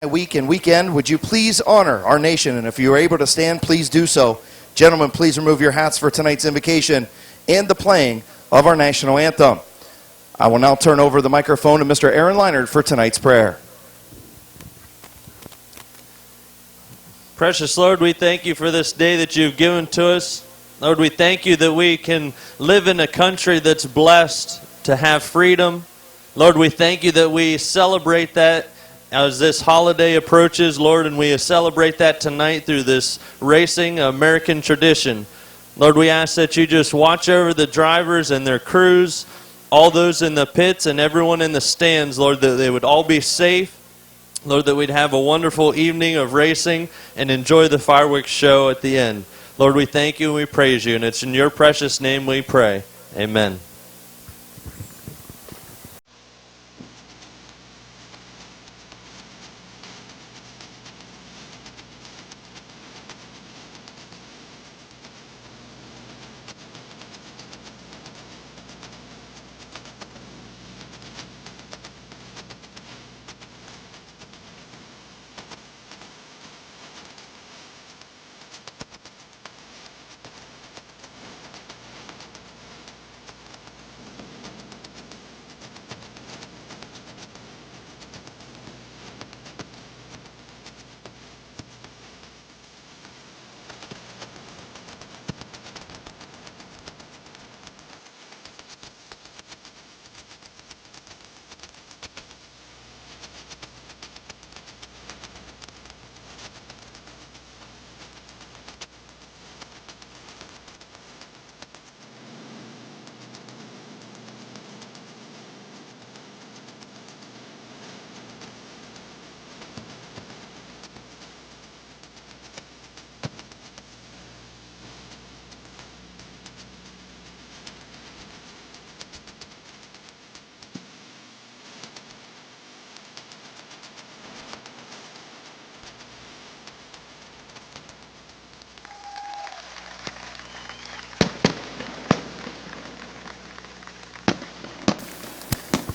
Week and weekend, would you please honor our nation? And if you are able to stand, please do so. Gentlemen, please remove your hats for tonight's invocation and the playing of our national anthem. I will now turn over the microphone to Mr. Aaron Leinert for tonight's prayer. Precious Lord, we thank you for this day that you've given to us. Lord, we thank you that we can live in a country that's blessed to have freedom. Lord, we thank you that we celebrate that as this holiday approaches, Lord, and we celebrate that tonight through this racing American tradition. Lord, we ask that you just watch over the drivers and their crews, all those in the pits and everyone in the stands, Lord, that they would all be safe. Lord, that we'd have a wonderful evening of racing and enjoy the fireworks show at the end. Lord, we thank you and we praise you, and it's in your precious name we pray. Amen.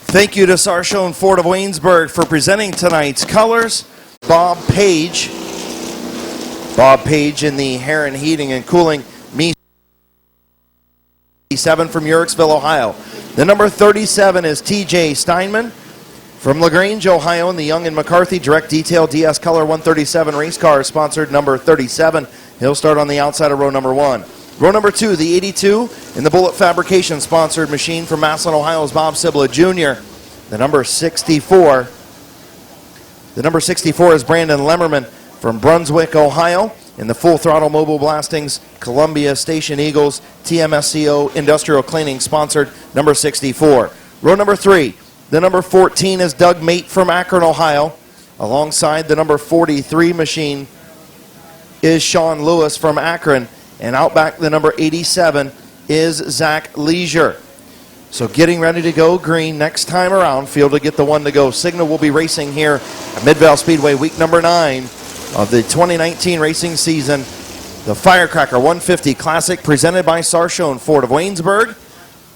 Thank you to Sarshone Ford of Waynesburg for presenting tonight's colors. Bob Page in the Heron Heating and Cooling, Me 7 from Yorksville, Ohio. The number 37 is TJ Steinman from LaGrange, Ohio, and the Young and McCarthy Direct Detail DS Color 137 race car sponsored number 37. He'll start on the outside of row number 1. Row number 2, the 82 in the Bullet Fabrication sponsored machine from Massillon, Ohio's Bob Sibla Jr. The number 64 is Brandon Lemmerman from Brunswick, Ohio, in the Full Throttle Mobile Blastings Columbia Station Eagles TMSCO Industrial Cleaning sponsored number 64. Row number 3, the number 14 is Doug Mate from Akron, Ohio. Alongside the number 43 machine is Sean Lewis from Akron. And out back, the number 87 is Zach Leisure. So getting ready to go green next time around. Field to get the one to go. Signal will be racing here at Mid-Vale Speedway, week number 9 of the 2019 racing season. The Firecracker 150 Classic presented by Sarshone Ford of Waynesburg.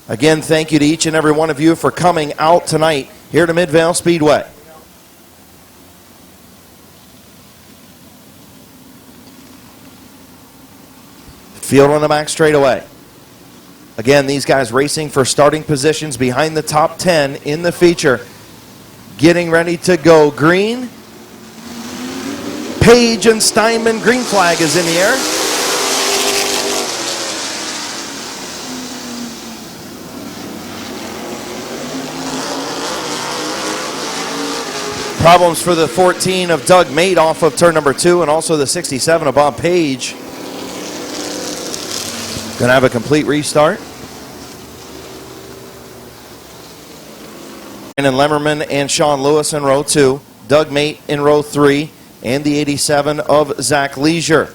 Again, thank you to each and every one of you for coming out tonight here to Mid-Vale Speedway. Field on the back straightaway. Again, these guys racing for starting positions behind the top 10 in the feature. Getting ready to go green. Page and Steinman, green flag is in the air. Problems for the 14 of Doug Mate off of turn number 2, and also the 67 of Bob Page. Going to have a complete restart. Brandon Lemmerman and Sean Lewis in row 2. Doug Mate in row 3. And the 87 of Zach Leisure.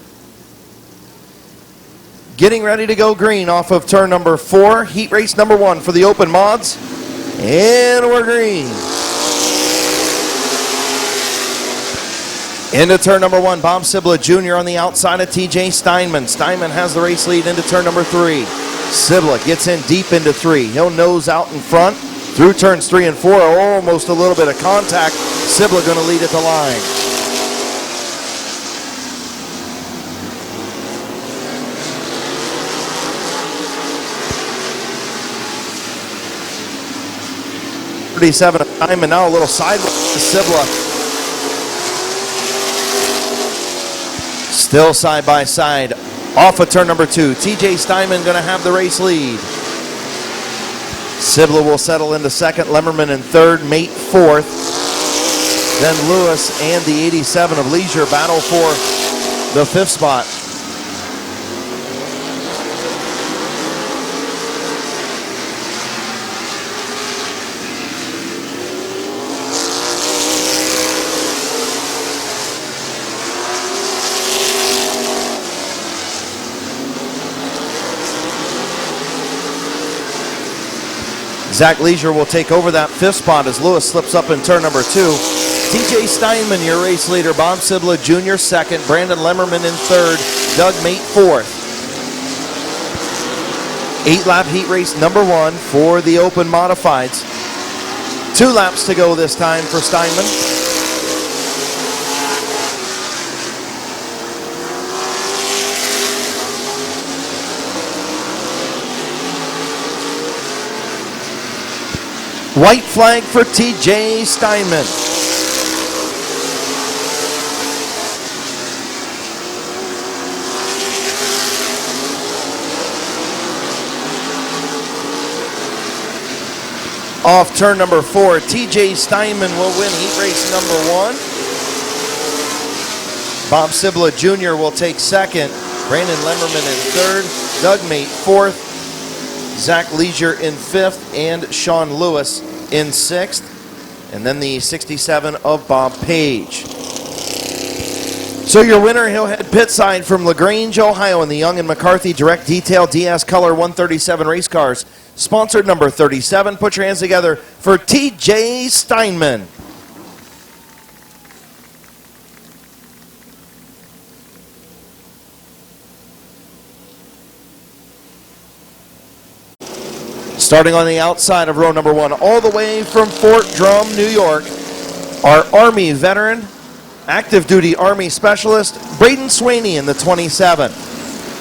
Getting ready to go green off of turn number 4. Heat race number 1 for the open mods. And we're green. Into turn number 1, Bob Sibla Jr. on the outside of TJ Steinman. Steinman has the race lead into turn number 3. Sibla gets in deep into 3. He'll nose out in front through turns 3 and 4. Almost a little bit of contact. Sibla going to lead at the line. 37 of time, and now a little sideways to Sibla. Still side by side. Off of turn number 2. TJ Steinman going to have the race lead. Sibla will settle into second, Lemmerman in third, Mate fourth. Then Lewis and the 87 of Leisure battle for the fifth spot. Zach Leisure will take over that fifth spot as Lewis slips up in turn number 2. TJ Steinman, your race leader. Bob Sibla Jr. second. Brandon Lemmerman in third. Doug Mate fourth. 8-lap heat race number 1 for the Open Modifieds. 2 laps to go this time for Steinman. White flag for TJ Steinman. Off turn number 4, TJ Steinman will win heat race number 1. Bob Sibla Jr. will take second. Brandon Lemmerman in third. Doug Mate fourth. Zach Leisure in fifth, and Sean Lewis in sixth. And then the 67 of Bob Page. So your winner, he'll head pit side from LaGrange, Ohio in the Young and McCarthy Direct Detail DS Color 137 race cars. Sponsored number 37. Put your hands together for TJ Steinman. Starting on the outside of row number 1, all the way from Fort Drum, New York, our Army veteran, active duty Army specialist, Braden Swaney in the 27.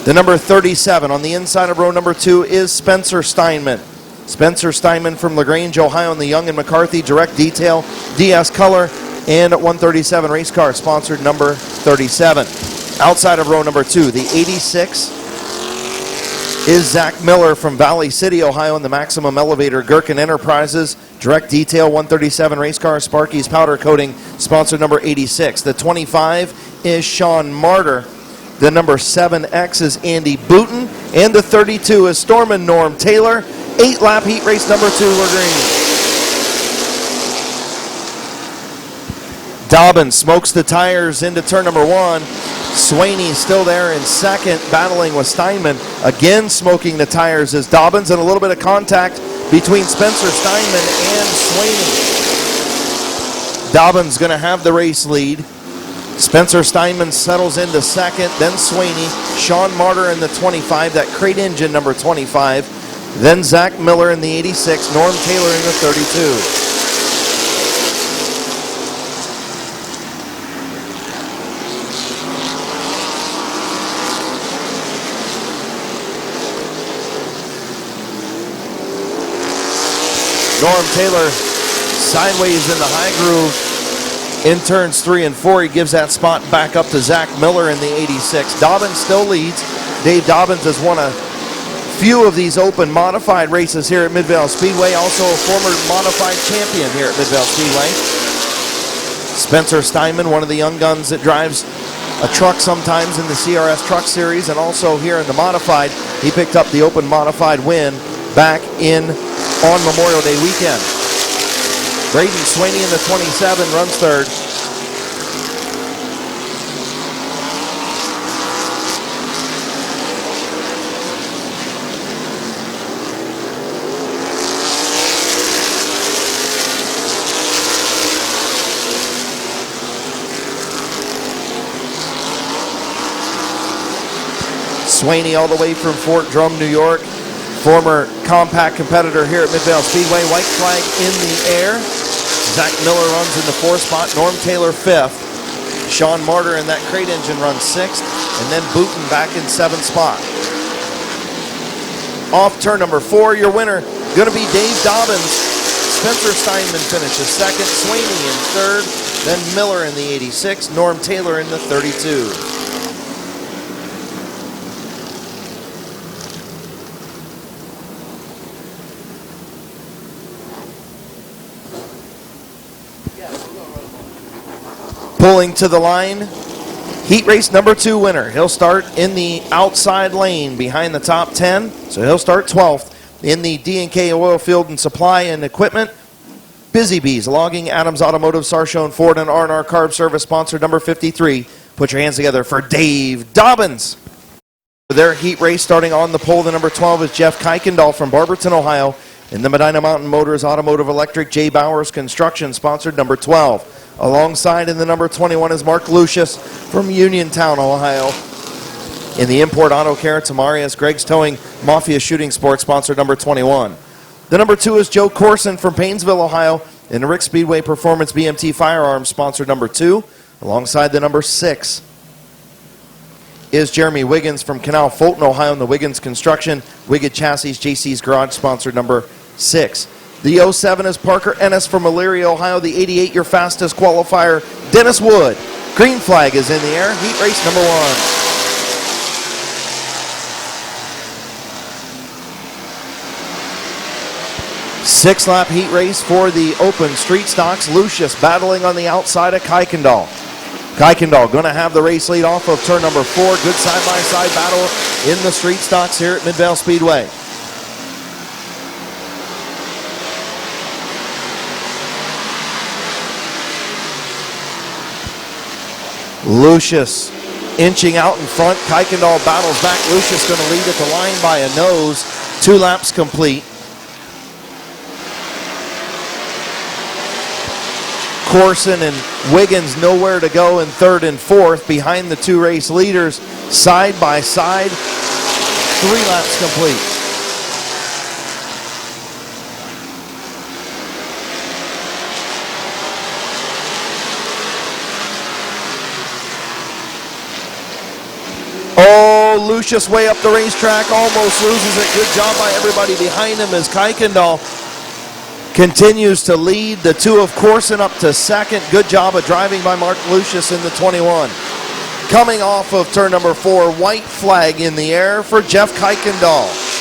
The number 37 on the inside of row number 2 is Spencer Steinman. Spencer Steinman from LaGrange, Ohio in the Young and McCarthy Direct Detail DS Color and 137 race car, sponsored number 37. Outside of row number 2, the 86 is Zach Miller from Valley City, Ohio in the Maximum Elevator Gherkin Enterprises Direct Detail 137 race car, Sparky's Powder Coating, sponsored number 86. The 25 is Sean Martyr. The number 7X is Andy Booton. And the 32 is Storm and Norm Taylor. 8-lap heat race number 2, LaGrange. Dobbins smokes the tires into turn number 1. Swaney still there in second, battling with Steinman. Again smoking the tires is Dobbins, and a little bit of contact between Spencer Steinman and Swaney. Dobbins going to have the race lead. Spencer Steinman settles into second, then Swaney. Sean Martyr in the 25, that crate engine number 25. Then Zach Miller in the 86, Norm Taylor in the 32. Norm Taylor sideways in the high groove in turns 3 and 4. He gives that spot back up to Zach Miller in the 86. Dobbins still leads. Dave Dobbins has won a few of these open modified races here at Midvale Speedway. Also a former modified champion here at Midvale Speedway. Spencer Steinman, one of the young guns that drives a truck sometimes in the CRS Truck Series, and also here in the modified. He picked up the open modified win back on Memorial Day weekend. Braden Swaney in the 27 runs third. Swaney all the way from Fort Drum, New York. Former compact competitor here at Midvale Speedway. White flag in the air. Zach Miller runs in the 4th spot. Norm Taylor 5th. Sean Martyr in that crate engine runs 6th. And then Booton back in 7th spot. Off turn number 4, your winner going to be Dave Dobbins. Spencer Steinman finishes second, Sweeney in third, then Miller in the 86, Norm Taylor in the 32. Pulling to the line, heat race number 2 winner. He'll start in the outside lane behind the top 10, so he'll start 12th. In the D&K Oil Field and Supply and Equipment, Busy Bees, Logging, Adams Automotive, Sarshone Ford, and R&R Carb Service, sponsor number 53. Put your hands together for Dave Dobbins. For their heat race, starting on the pole, the number 12 is Jeff Kuykendall from Barberton, Ohio. In the Medina Mountain Motors Automotive Electric, J. Bowers Construction, sponsored number 12. Alongside in the number 21 is Mark Lucius from Uniontown, Ohio. In the Import Auto Care, Tamarius Greg's Towing Mafia Shooting Sports, sponsor number 21. The number 2 is Joe Corson from Paynesville, Ohio. In the Rick Speedway Performance BMT Firearms, sponsor number 2. Alongside the number 6 is Jeremy Wiggins from Canal Fulton, Ohio. In the Wiggins Construction, Wiggett Chassis, JC's Garage, sponsor number 6. The 07 is Parker Ennis from Elyria, Ohio. The 88, your fastest qualifier, Dennis Wood. Green flag is in the air. Heat race number 1. 6-lap heat race for the open street stocks. Lucius battling on the outside of Kuykendall. Kuykendall going to have the race lead off of turn number 4. Good side-by-side battle in the street stocks here at Midvale Speedway. Lucius inching out in front. Kuykendall battles back. Lucius going to lead at the line by a nose. 2 laps complete. Corson and Wiggins nowhere to go in 3rd and 4th behind the 2 race leaders. Side by side. 3 laps complete. Oh, Lucius way up the racetrack, almost loses it. Good job by everybody behind him as Kuykendall continues to lead. The 2 of Corson up to 2nd. Good job of driving by Mark Lucius in the 21. Coming off of turn number 4, white flag in the air for Jeff Kuykendall.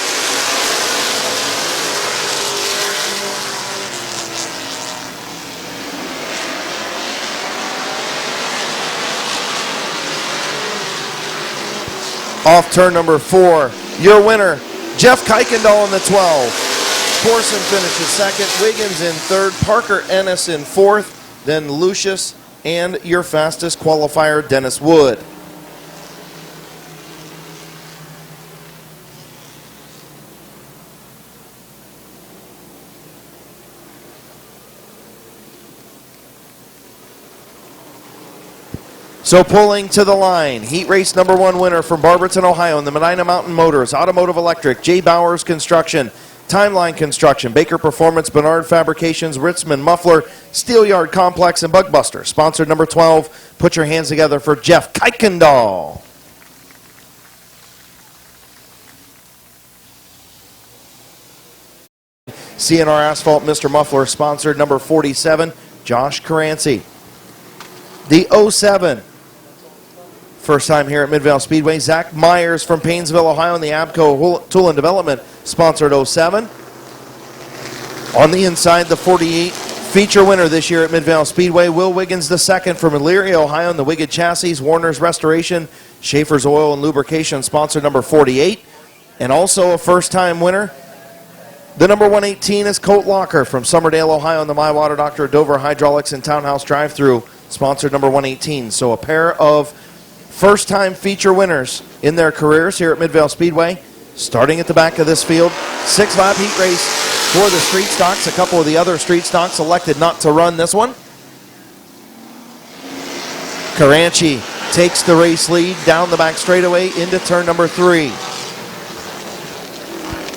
Off turn number 4, your winner, Jeff Kuykendall in the 12. Corson finishes 2nd, Wiggins in 3rd, Parker Ennis in 4th, then Lucius and your fastest qualifier, Dennis Wood. So pulling to the line, heat race number 1 winner from Barberton, Ohio in the Medina Mountain Motors, Automotive Electric, J. Bowers Construction, Timeline Construction, Baker Performance, Bernard Fabrications, Ritzman Muffler, Steelyard Complex, and Bugbuster. Sponsored number 12. Put your hands together for Jeff Kuykendall. CNR Asphalt, Mr. Muffler, sponsored number 47, Josh Caranci. The 07. First time here at Midvale Speedway, Zach Myers from Paynesville, Ohio, in the Abco Tool and Development, sponsored 07. On the inside, the 48 feature winner this year at Midvale Speedway, Will Wiggins II from Elyria, Ohio, in the Wiggett Chassis, Warner's Restoration, Schaefer's Oil and Lubrication, sponsored number 48. And also a first-time winner, the number 118 is Colt Locker from Summerdale, Ohio, in the My Water Doctor Dover Hydraulics and Townhouse Drive-Thru, sponsored number 118. So a pair of first-time feature winners in their careers here at Midvale Speedway. Starting at the back of this field, 6-lap heat race for the street stocks. A couple of the other street stocks elected not to run this one. Caranci takes the race lead down the back straightaway into turn number 3.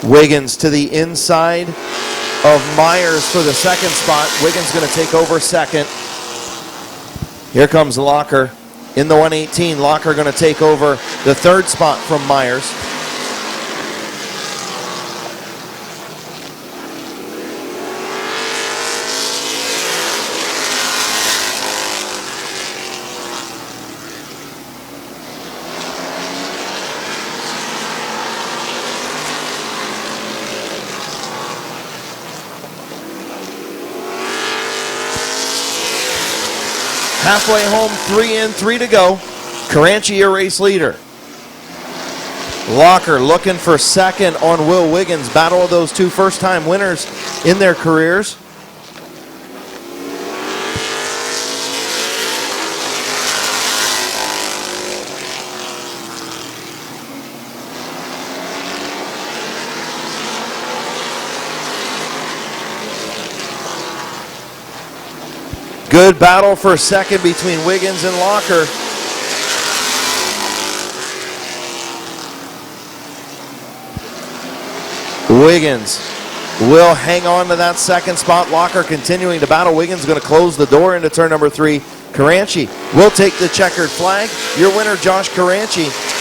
Wiggins to the inside of Myers for the 2nd spot. Wiggins going to take over 2nd. Here comes Locker in the 118. Locker going to take over the 3rd spot from Myers. Halfway home, 3 in, 3 to go. Caranchi, your race leader. Locker looking for second on Will Wiggins. Battle of those two first-time winners in their careers. Good battle for second between Wiggins and Locker. Wiggins will hang on to that second spot. Locker continuing to battle. Wiggins going to close the door into turn number 3. Caranchi will take the checkered flag. Your winner, Josh Caranchi.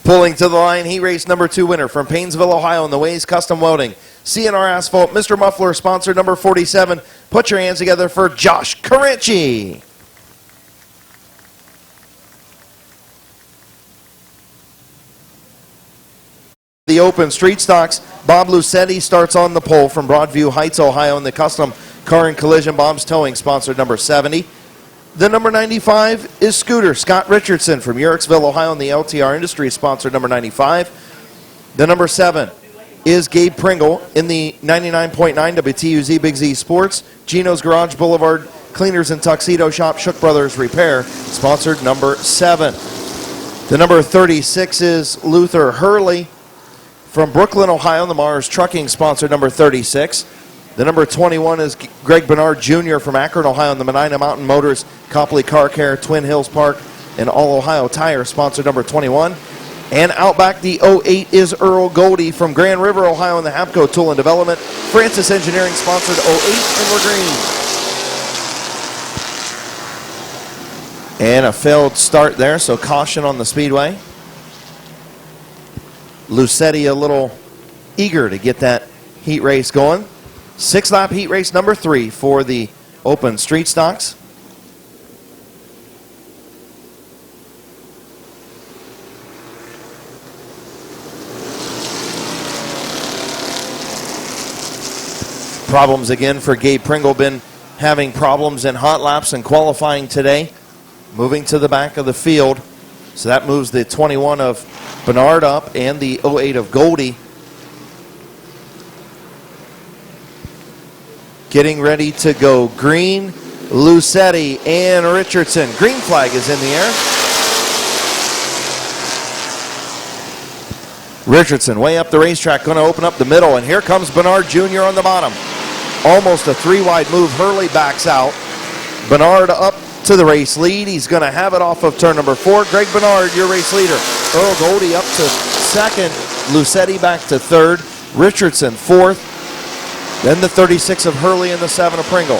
Pulling to the line, heat race number 2 winner from Paynesville, Ohio in the Ways Custom Welding. CNR Asphalt, Mr. Muffler, sponsor number 47. Put your hands together for Josh Caranchi. The Open Street Stocks, Bob Lucetti starts on the pole from Broadview Heights, Ohio in the Custom Car and Collision Bob's Towing, sponsor number 70. The number 95 is Scooter Scott Richardson from Uricksville, Ohio in the LTR Industries, sponsor number 95. The number 7 is Gabe Pringle in the 99.9 WTUZ Big Z Sports, Gino's Garage Boulevard Cleaners and Tuxedo Shop, Shook Brothers Repair, sponsored number 7. The number 36 is Luther Hurley from Brooklyn, Ohio in the Mars Trucking, sponsored number 36. The number 21 is Greg Bernard Jr. from Akron, Ohio in the Medina Mountain Motors, Copley Car Care, Twin Hills Park, and All Ohio Tire, sponsor number 21. And out back, the 08 is Earl Goldie from Grand River, Ohio in the Hapco Tool and Development. Francis Engineering sponsored 08, and we're green. And a failed start there, so caution on the speedway. Lucetti a little eager to get that heat race going. 6-lap heat race number 3 for the Open Street Stocks. Problems again for Gabe Pringle. Been having problems in hot laps and qualifying today. Moving to the back of the field. So that moves the 21 of Bernard up and the 08 of Goldie. Getting ready to go green, Lucetti and Richardson. Green flag is in the air. Richardson way up the racetrack, going to open up the middle, and here comes Bernard Jr. on the bottom. Almost a 3-wide move. Hurley backs out. Bernard up to the race lead. He's going to have it off of turn number 4. Greg Bernard, your race leader. Earl Goldie up to second. Lucetti back to third. Richardson fourth. Then the 36 of Hurley and the 7 of Pringle.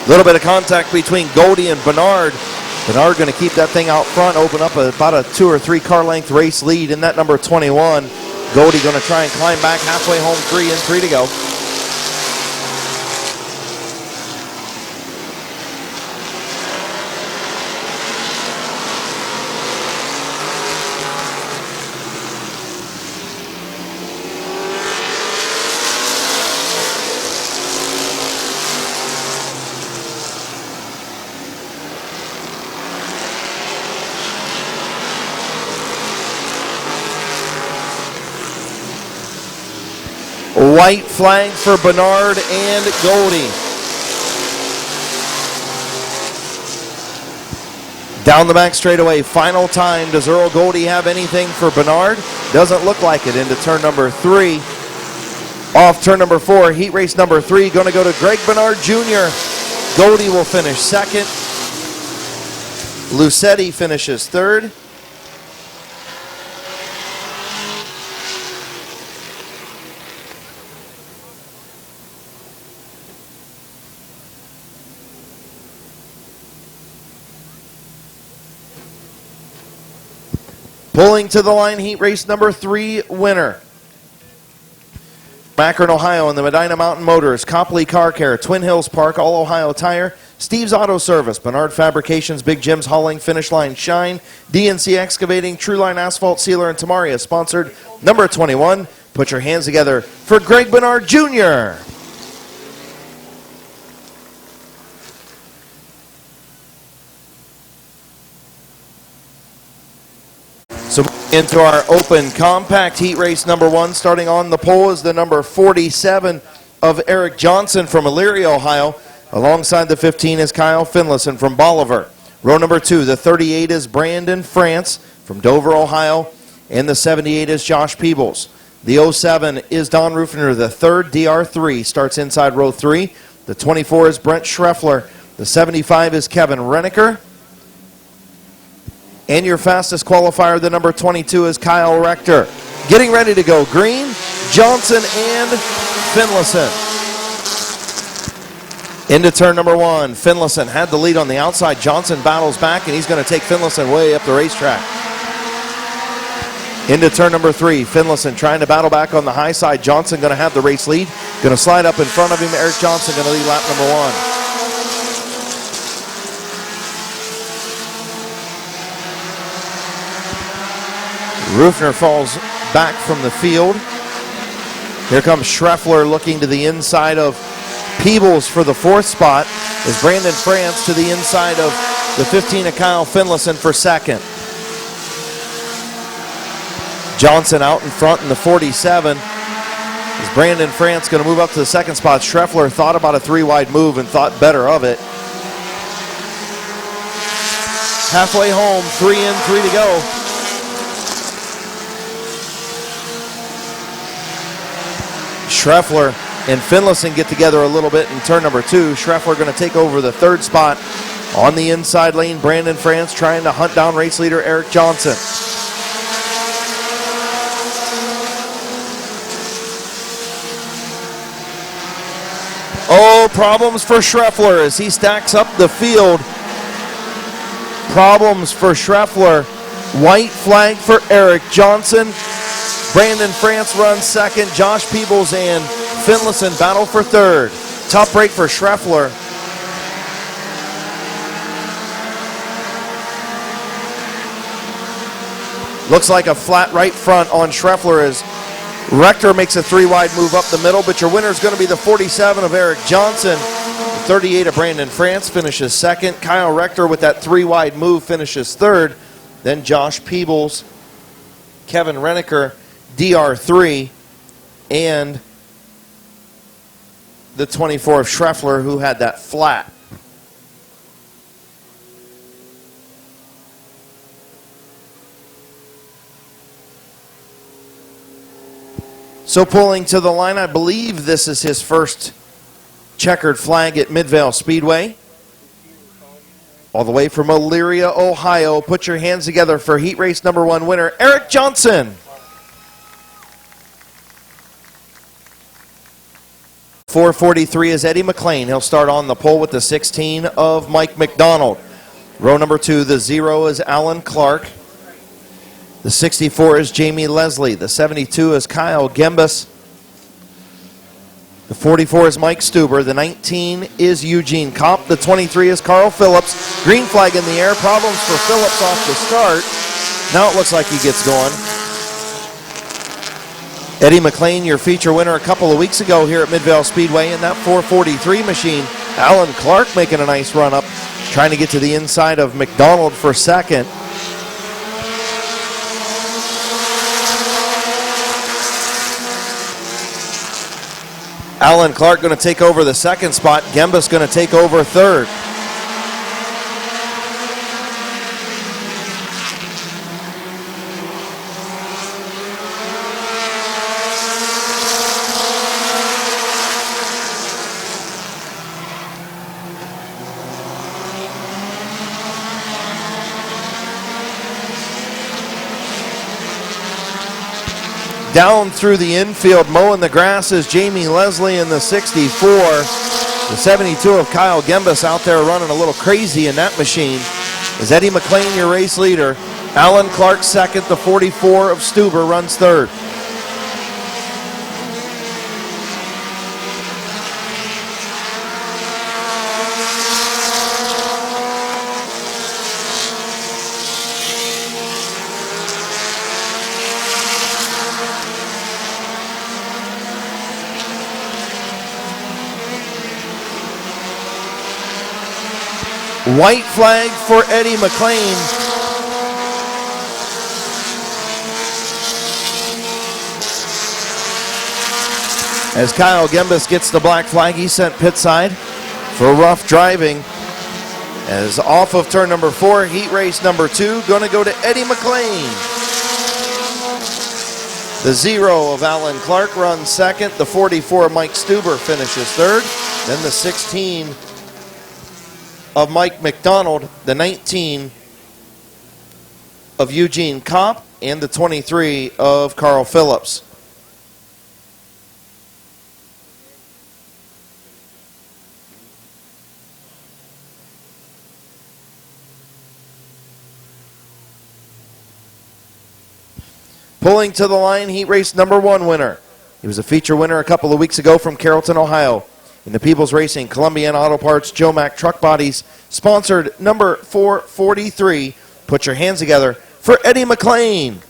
A little bit of contact between Goldie and Bernard. Bernard going to keep that thing out front, open up about a 2 or 3 car length race lead in that number 21. Goldie going to try and climb back halfway home, 3 in, 3 to go. White flag for Bernard and Goldie. Down the back straightaway, final time. Does Earl Goldie have anything for Bernard? Doesn't look like it. Into turn number 3. Off turn number 4, heat race number 3, going to go to Greg Bernard Jr. Goldie will finish second. Lucetti finishes third. Pulling to the line, heat race number 3 winner. Akron, Ohio, in the Medina Mountain Motors, Copley Car Care, Twin Hills Park, All Ohio Tire, Steve's Auto Service, Bernard Fabrications, Big Jim's Hauling, Finish Line Shine, DNC Excavating, True Line Asphalt Sealer, and Tamaria sponsored number 21. Put your hands together for Greg Bernard Jr. So into our open compact heat race number 1, starting on the pole is the number 47 of Eric Johnson from Elyria, Ohio. Alongside the 15 is Kyle Finlayson from Bolivar. Row number 2, the 38 is Brandon France from Dover, Ohio. And the 78 is Josh Peebles. The 07 is Don Rufiner. The third, DR3, starts inside row 3. The 24 is Brent Schreffler. The 75 is Kevin Renneker. And your fastest qualifier, the number 22, is Kyle Rector. Getting ready to go green, Johnson and Finlayson. Into turn number 1, Finlayson had the lead on the outside. Johnson battles back, and he's going to take Finlayson way up the racetrack. Into turn number 3, Finlayson trying to battle back on the high side. Johnson going to have the race lead. Going to slide up in front of him. Eric Johnson going to lead lap number 1. Rufner falls back from the field. Here comes Schreffler looking to the inside of Peebles for the 4th spot. Is Brandon France to the inside of the 15 of Kyle Finlayson for 2nd. Johnson out in front in the 47. Is Brandon France going to move up to the 2nd spot? Schreffler thought about a 3-wide move and thought better of it. Halfway home, 3 in, 3 to go. Schreffler and Finlayson get together a little bit in turn number 2. Schreffler going to take over the 3rd spot on the inside lane. Brandon France trying to hunt down race leader Eric Johnson. Oh, problems for Schreffler as he stacks up the field. Problems for Schreffler. White flag for Eric Johnson. Brandon France runs 2nd. Josh Peebles and Finlayson battle for 3rd. Tough break for Schreffler. Looks like a flat right front on Schreffler as Rector makes a 3-wide move up the middle, but your winner is going to be the 47 of Eric Johnson. The 38 of Brandon France finishes 2nd. Kyle Rector with that 3-wide move finishes 3rd. Then Josh Peebles, Kevin Renneker, DR3, and the 24 of Schreffler, who had that flat. So pulling to the line, I believe this is his first checkered flag at Midvale Speedway. All the way from Elyria, Ohio. Put your hands together for heat race number 1 winner, Eric Johnson. 443 is Eddie McLean. He'll start on the pole with the 16 of Mike McDonald. Row number 2, the 0 is Alan Clark. The 64 is Jamie Leslie. The 72 is Kyle Gembus. The 44 is Mike Stuber. The 19 is Eugene Kopp. The 23 is Carl Phillips. Green flag in the air. Problems for Phillips off the start. Now it looks like he gets going. Eddie McLean, your feature winner a couple of weeks ago here at Midvale Speedway in that 443 machine. Alan Clark making a nice run up, trying to get to the inside of McDonald for 2nd. Alan Clark going to take over the 2nd spot. Gembus going to take over 3rd. Down through the infield, mowing the grass is Jamie Leslie in the 64. The 72 of Kyle Gembus out there running a little crazy in that machine. Is Eddie McLean your race leader? Alan Clark second. The 44 of Stuber runs third. White flag for Eddie McLean. As Kyle Gembus gets the black flag, he's sent pit side for rough driving. As off of turn number 4, heat race number 2, going to go to Eddie McLean. The 0 of Alan Clark runs second. The 44 of Mike Stuber finishes third. Then the 16 of Mike McDonald, the 19 of Eugene Kopp, and the 23 of Carl Phillips. Pulling to the line, heat race number 1 winner. He was a feature winner a couple of weeks ago from Carrollton, Ohio. In the People's Racing, Columbian Auto Parts, Joe Mack Truck Bodies, sponsored number 443. Put your hands together for Eddie McLean.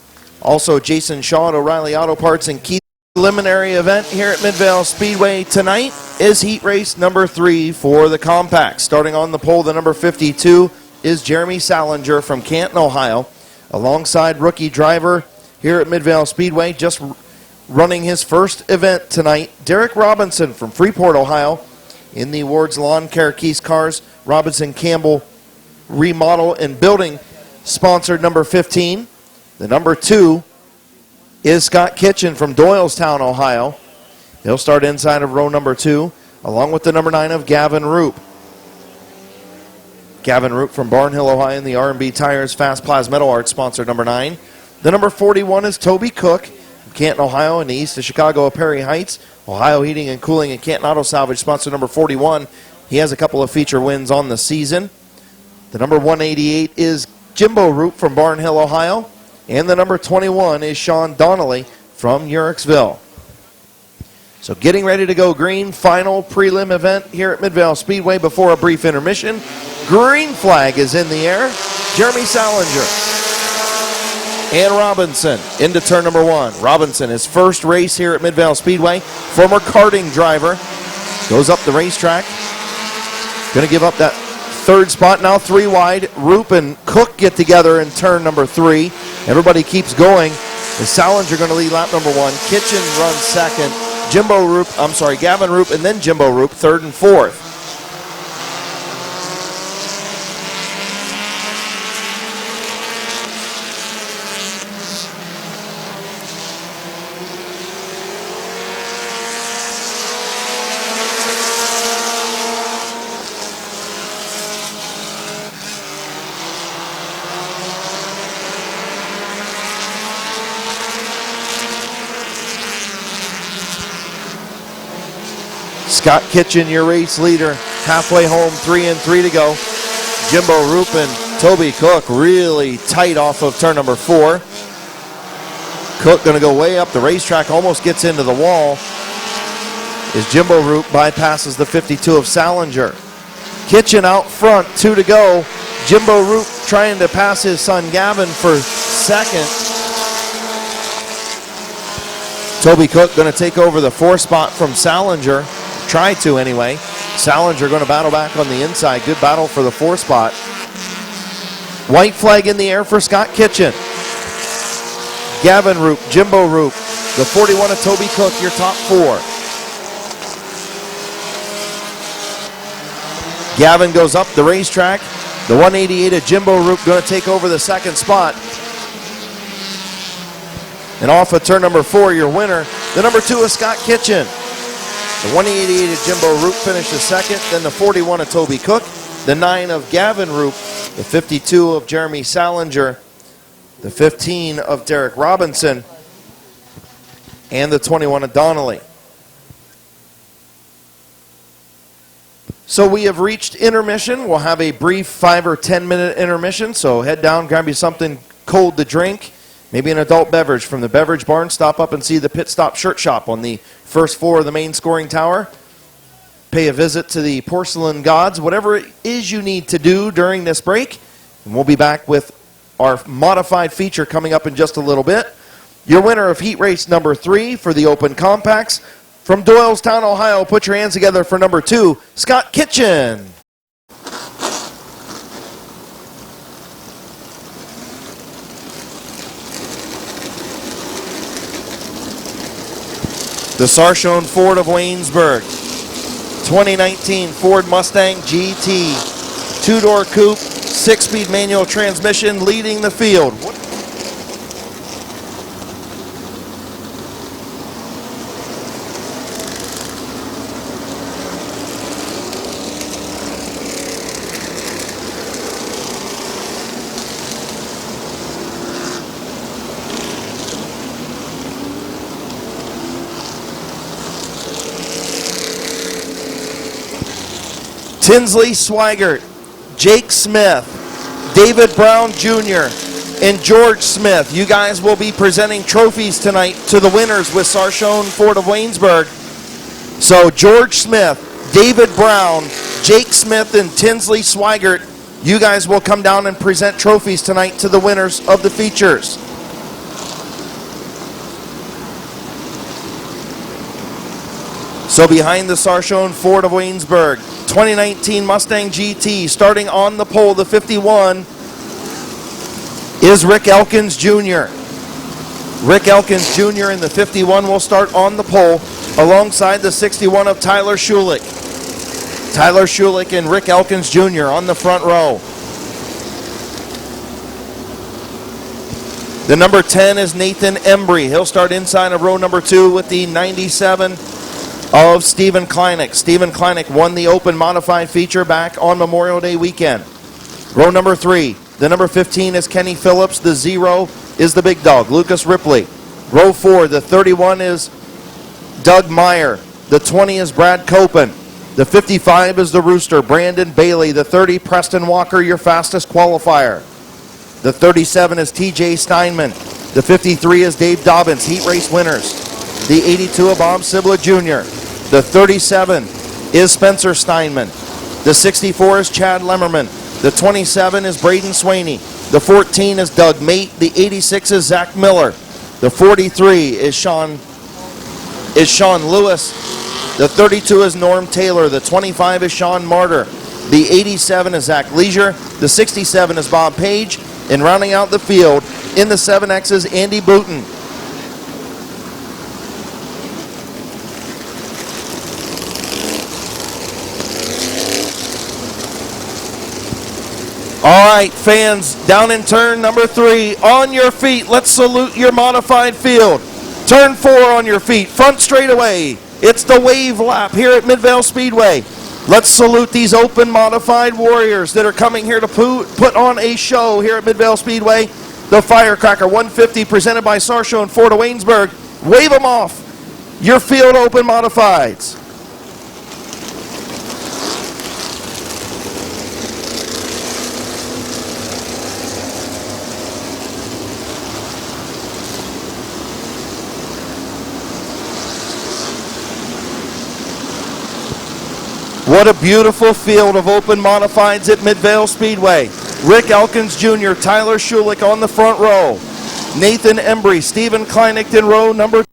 Also, Jason Shaw at O'Reilly Auto Parts and Keith. Preliminary event here at Midvale Speedway tonight is heat race number 3 for the compact. Starting on the pole, the number 52 is Jeremy Salinger from Canton, Ohio. Alongside rookie driver here at Midvale Speedway, just running his first event tonight, Derek Robinson from Freeport, Ohio. In the Ward's Lawn Care Keys Cars, Robinson Campbell Remodel and Building, sponsored number 15. The number 2 is Scott Kitchen from Doylestown, Ohio. He'll start inside of row number 2, along with the number 9 of Gavin Roop. Gavin Roop from Barnhill, Ohio, in the R&B Tires Fast Plas Metal Art, sponsored number 9. The number 41 is Toby Cook from Canton, Ohio, in the east of Chicago at Perry Heights. Ohio Heating and Cooling and Canton Auto Salvage, sponsor number 41. He has a couple of feature wins on the season. The number 188 is Jimbo Roop from Barnhill, Ohio. And the number 21 is Sean Donnelly from Uricksville. So getting ready to go green, final prelim event here at Midvale Speedway before a brief intermission. Green flag is in the air. Jeremy Salinger and Robinson into turn number 1. Robinson, his first race here at Midvale Speedway, former karting driver, goes up the racetrack. Going to give up that third spot, now 3 wide. Roop and Cook get together in turn number 3. Everybody keeps going. Is Salinger going to lead lap number 1? Kitchen runs second. Gavin Roop and then Jimbo Roop, third and fourth. Scott Kitchen, your race leader, halfway home, 3 and 3 to go. Jimbo Roop and Toby Cook really tight off of turn number 4. Cook going to go way up the racetrack, almost gets into the wall. As Jimbo Roop bypasses the 52 of Salinger. Kitchen out front, 2 to go. Jimbo Roop trying to pass his son Gavin for second. Toby Cook going to take over the 4 spot from Salinger. Try to anyway. Salinger going to battle back on the inside. Good battle for the 4 spot. White flag in the air for Scott Kitchen. Gavin Roop, Jimbo Roop, the 41 of Toby Cook, your top 4. Gavin goes up the racetrack. The 188 of Jimbo Roop going to take over the 2nd spot. And off of turn number 4, your winner, the number 2 of Scott Kitchen. The 188 of Jimbo Roop finishes 2nd. Then the 41 of Toby Cook. The 9 of Gavin Roop. The 52 of Jeremy Salinger. The 15 of Derek Robinson. and the 21 of Donnelly. So we have reached intermission. We'll have a brief 5 or 10 minute intermission. So head down, grab you something cold to drink, maybe an adult beverage from the beverage barn. Stop up and see the Pit Stop Shirt Shop on the first floor of the main scoring tower. Pay a visit to the Porcelain Gods, whatever it is you need to do during this break. And we'll be back with our modified feature coming up in just a little bit. Your winner of heat race number 3 for the Open Compacts from Doylestown, Ohio. Put your hands together for number 2, Scott Kitchen. The Sarshone Ford of Waynesburg, 2019 Ford Mustang GT, 2-door coupe, 6-speed manual transmission, leading the field. Tinsley Swigert, Jake Smith, David Brown Jr., and George Smith. You guys will be presenting trophies tonight to the winners with Sarshone Ford of Waynesburg. So George Smith, David Brown, Jake Smith, and Tinsley Swigert, you guys will come down and present trophies tonight to the winners of the features. So behind the Sarshone Ford of Waynesburg, 2019 Mustang GT, starting on the pole, the 51, is Rick Elkins Jr. Rick Elkins Jr. in the 51 will start on the pole alongside the 61 of Tyler Schulich. Tyler Schulich and Rick Elkins Jr. on the front row. The number 10 is Nathan Embry. He'll start inside of row number 2 with the 97 of Stephen Kleinek. Stephen Kleinek won the Open Modified feature back on Memorial Day weekend. Row number 3, the number 15 is Kenny Phillips. The 0 is the big dog, Lucas Ripley. Row 4, the 31 is Doug Meyer. The 20 is Brad Copen. The 55 is the Rooster, Brandon Bailey. The 30, Preston Walker, your fastest qualifier. The 37 is TJ Steinman. The 53 is Dave Dobbins, heat race winners. The 82 of Bob Sibla Jr. The 37 is Spencer Steinman. The 64 is Chad Lemmerman. The 27 is Braden Swaney. The 14 is Doug Mate. The 86 is Zach Miller. The 43 is Sean Lewis. The 32 is Norm Taylor. The 25 is Sean Martyr. The 87 is Zach Leisure. The 67 is Bob Page. And rounding out the field in the 7X is Andy Booten. All right, fans, down in turn number 3, on your feet. Let's salute your modified field. Turn 4 on your feet, front straightaway. It's the wave lap here at Midvale Speedway. Let's salute these Open Modified warriors that are coming here to put on a show here at Midvale Speedway. The Firecracker 150 presented by Sarshone Ford of Waynesburg. Wave them off. Your field Open Modifieds. What a beautiful field of Open Modifieds at Midvale Speedway. Rick Elkins Jr., Tyler Schulich on the front row. Nathan Embry, Stephen Kleinek in row number 2.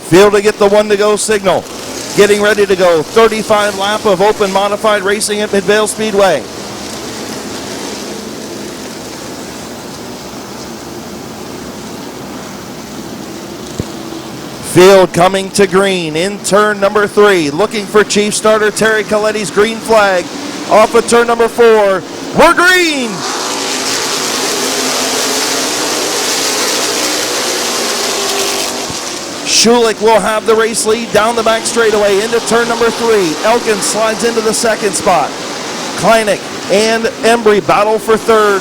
Field to get the 1-to-go signal. Getting ready to go. 35 lap of Open Modified racing at Midvale Speedway. Field coming to green in turn number 3. Looking for chief starter Terry Coletti's green flag. Off of turn number 4. We're green! Schulich will have the race lead down the back straightaway into turn number 3. Elkins slides into the 2nd spot. Kleinek and Embry battle for 3rd.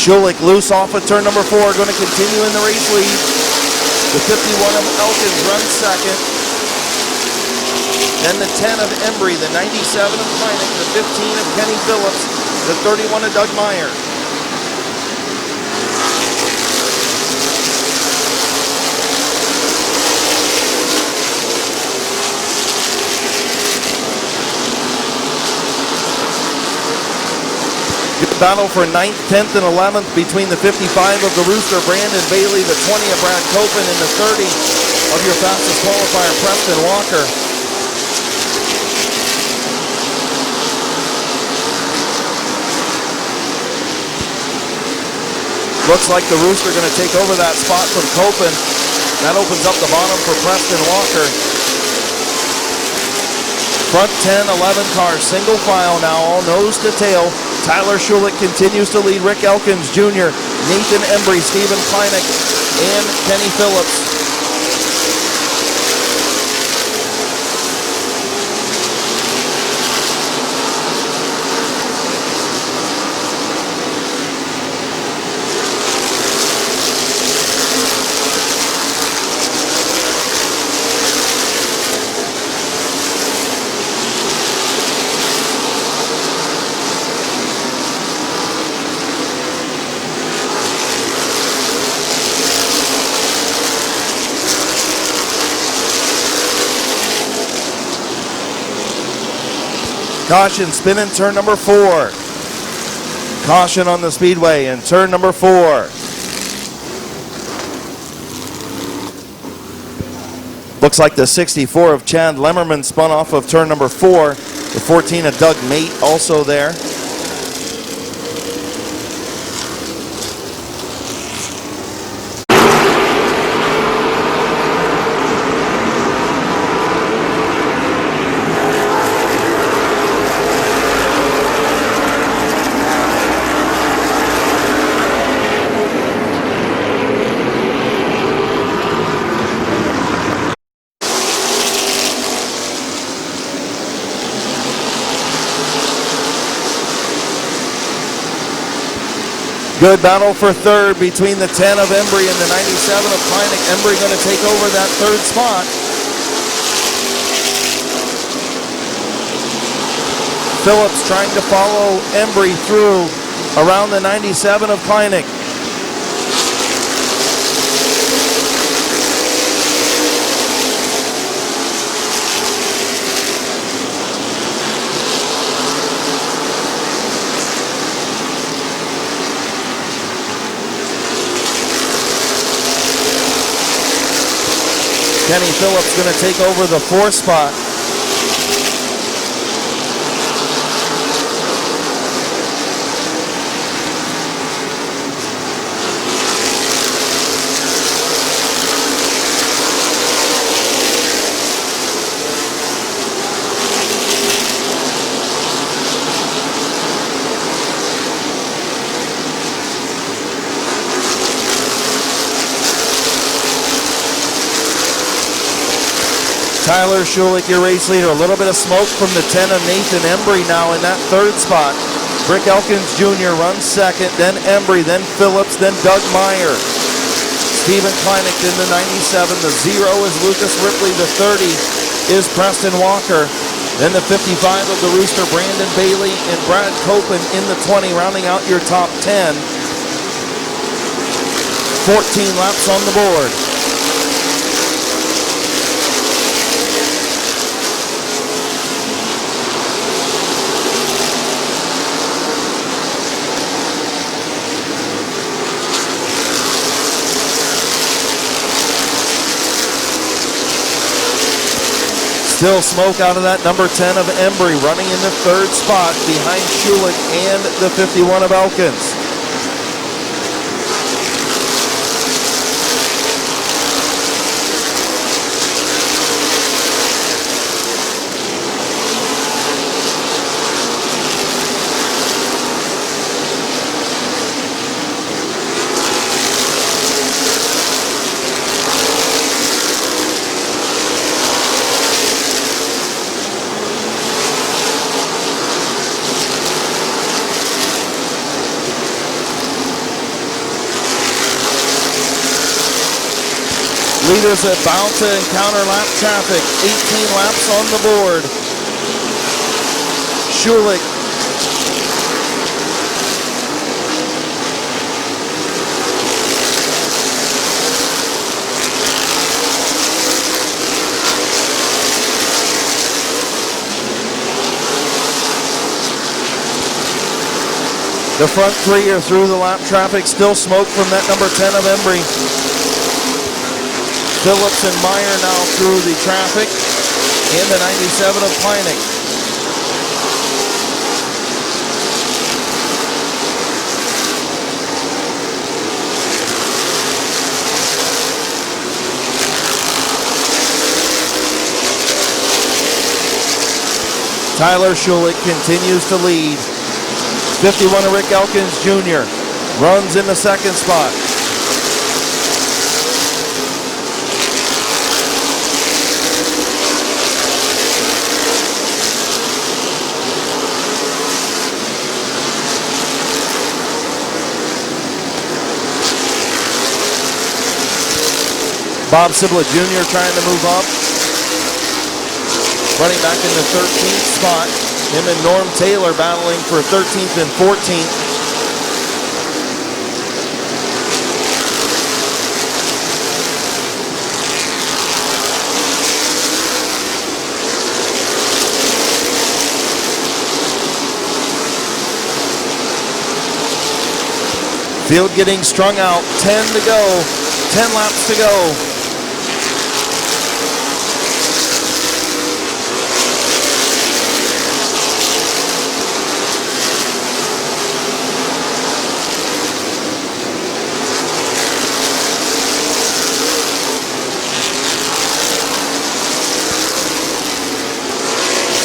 Schulich loose off of turn number 4, going to continue in the race lead. The 51 of Elkins runs second. Then the 10 of Embry, the 97 of Kleinek, the 15 of Kenny Phillips, the 31 of Doug Meyer. Good battle for 9th, 10th, and 11th between the 55 of the Rooster, Brandon Bailey, the 20 of Brad Copen, and the 30 of your fastest qualifier, Preston Walker. Looks like the Rooster going to take over that spot from Copen. That opens up the bottom for Preston Walker. Front 10, 11 cars, single file now, all nose to tail. Tyler Schulich continues to lead. Rick Elkins Jr., Nathan Embry, Stephen Kleinek, and Kenny Phillips. Caution, spin in turn number 4. Caution on the speedway in turn number 4. Looks like the 64 of Chad Lemmerman spun off of turn number 4. The 14 of Doug Mate also there. Good battle for third between the 10 of Embry and the 97 of Kleinek. Embry going to take over that third spot. Phillips trying to follow Embry through around the 97 of Kleinek. Kenny Phillips going to take over the 4th spot. Tyler Schulich, your race leader. A little bit of smoke from the 10 of Nathan Embry now in that 3rd spot. Rick Elkins Jr. runs 2nd, then Embry, then Phillips, then Doug Meyer. Stephen Kleinek in the 97. The 0 is Lucas Ripley. The 30 is Preston Walker. Then the 55 of the Rooster, Brandon Bailey, and Brad Copen in the 20, rounding out your top 10. 14 laps on the board. Still smoke out of that number 10 of Embry, running in the 3rd spot behind Schulich and the 51 of Elkins. Leaders about to encounter lap traffic. 18 laps on the board. Schulich. The front three are through the lap traffic. Still smoke from that number 10 of Embry. Phillips and Meyer now through the traffic. And the 97 of Kleinig. Tyler Schulich continues to lead. 51 of Rick Elkins Jr. runs in the second spot. Bob Sibla Jr. trying to move up. Running back in the 13th spot. Him and Norm Taylor battling for 13th and 14th. Field getting strung out. 10 to go. 10 laps to go.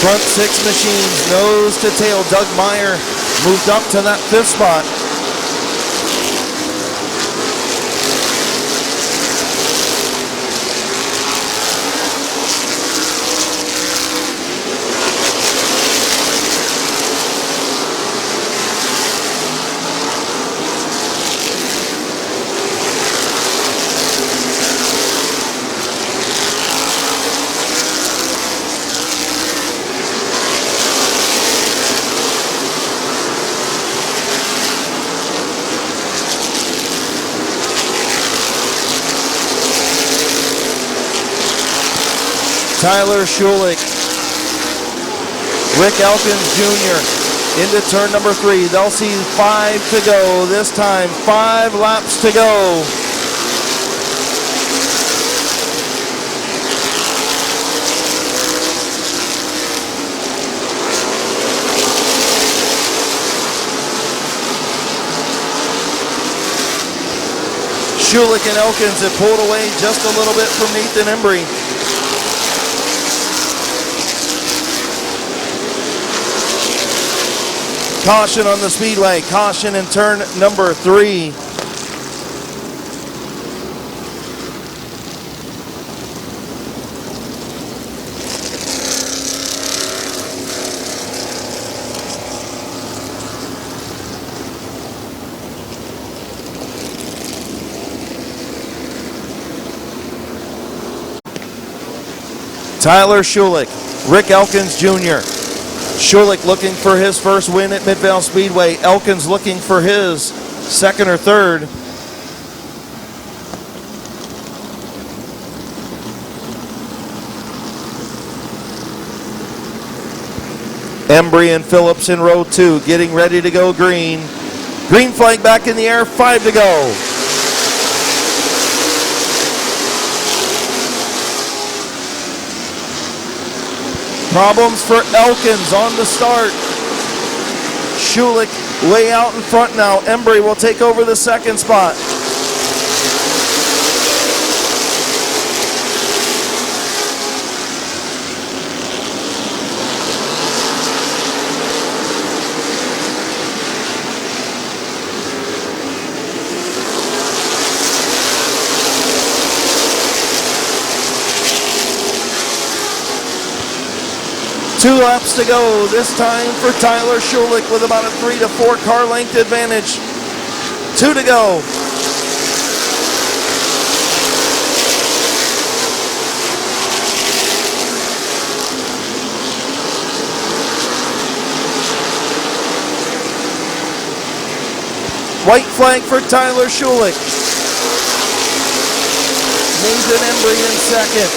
Front six machines, nose to tail. Doug Meyer moved up to that fifth spot. Tyler Schulich, Rick Elkins Jr. into turn number 3. They'll see 5 to go this time. 5 laps to go. Schulich and Elkins have pulled away just a little bit from Nathan Embry. Caution on the speedway. Caution in turn number 3. Tyler Schulich, Rick Elkins Jr. Schulich looking for his first win at Midvale Speedway. Elkins looking for his second or third. Embry and Phillips in row 2 getting ready to go green. Green flag back in the air, 5 to go. Problems for Elkins on the start. Schulich way out in front now. Embry will take over the second spot. Two laps to go, this time for Tyler Schulich with about a 3 to 4 car length advantage. 2 to go. White flag for Tyler Schulich. Nathan Embry in second.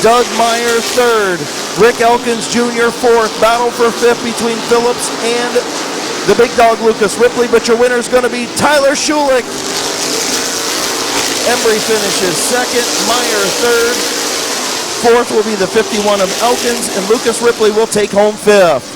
Doug Meyer third. Rick Elkins Jr. fourth. Battle for fifth between Phillips and the big dog Lucas Ripley, but your winner is going to be Tyler Schulich. Embry finishes second, Meyer third. Fourth will be the 51 of Elkins, and Lucas Ripley will take home fifth.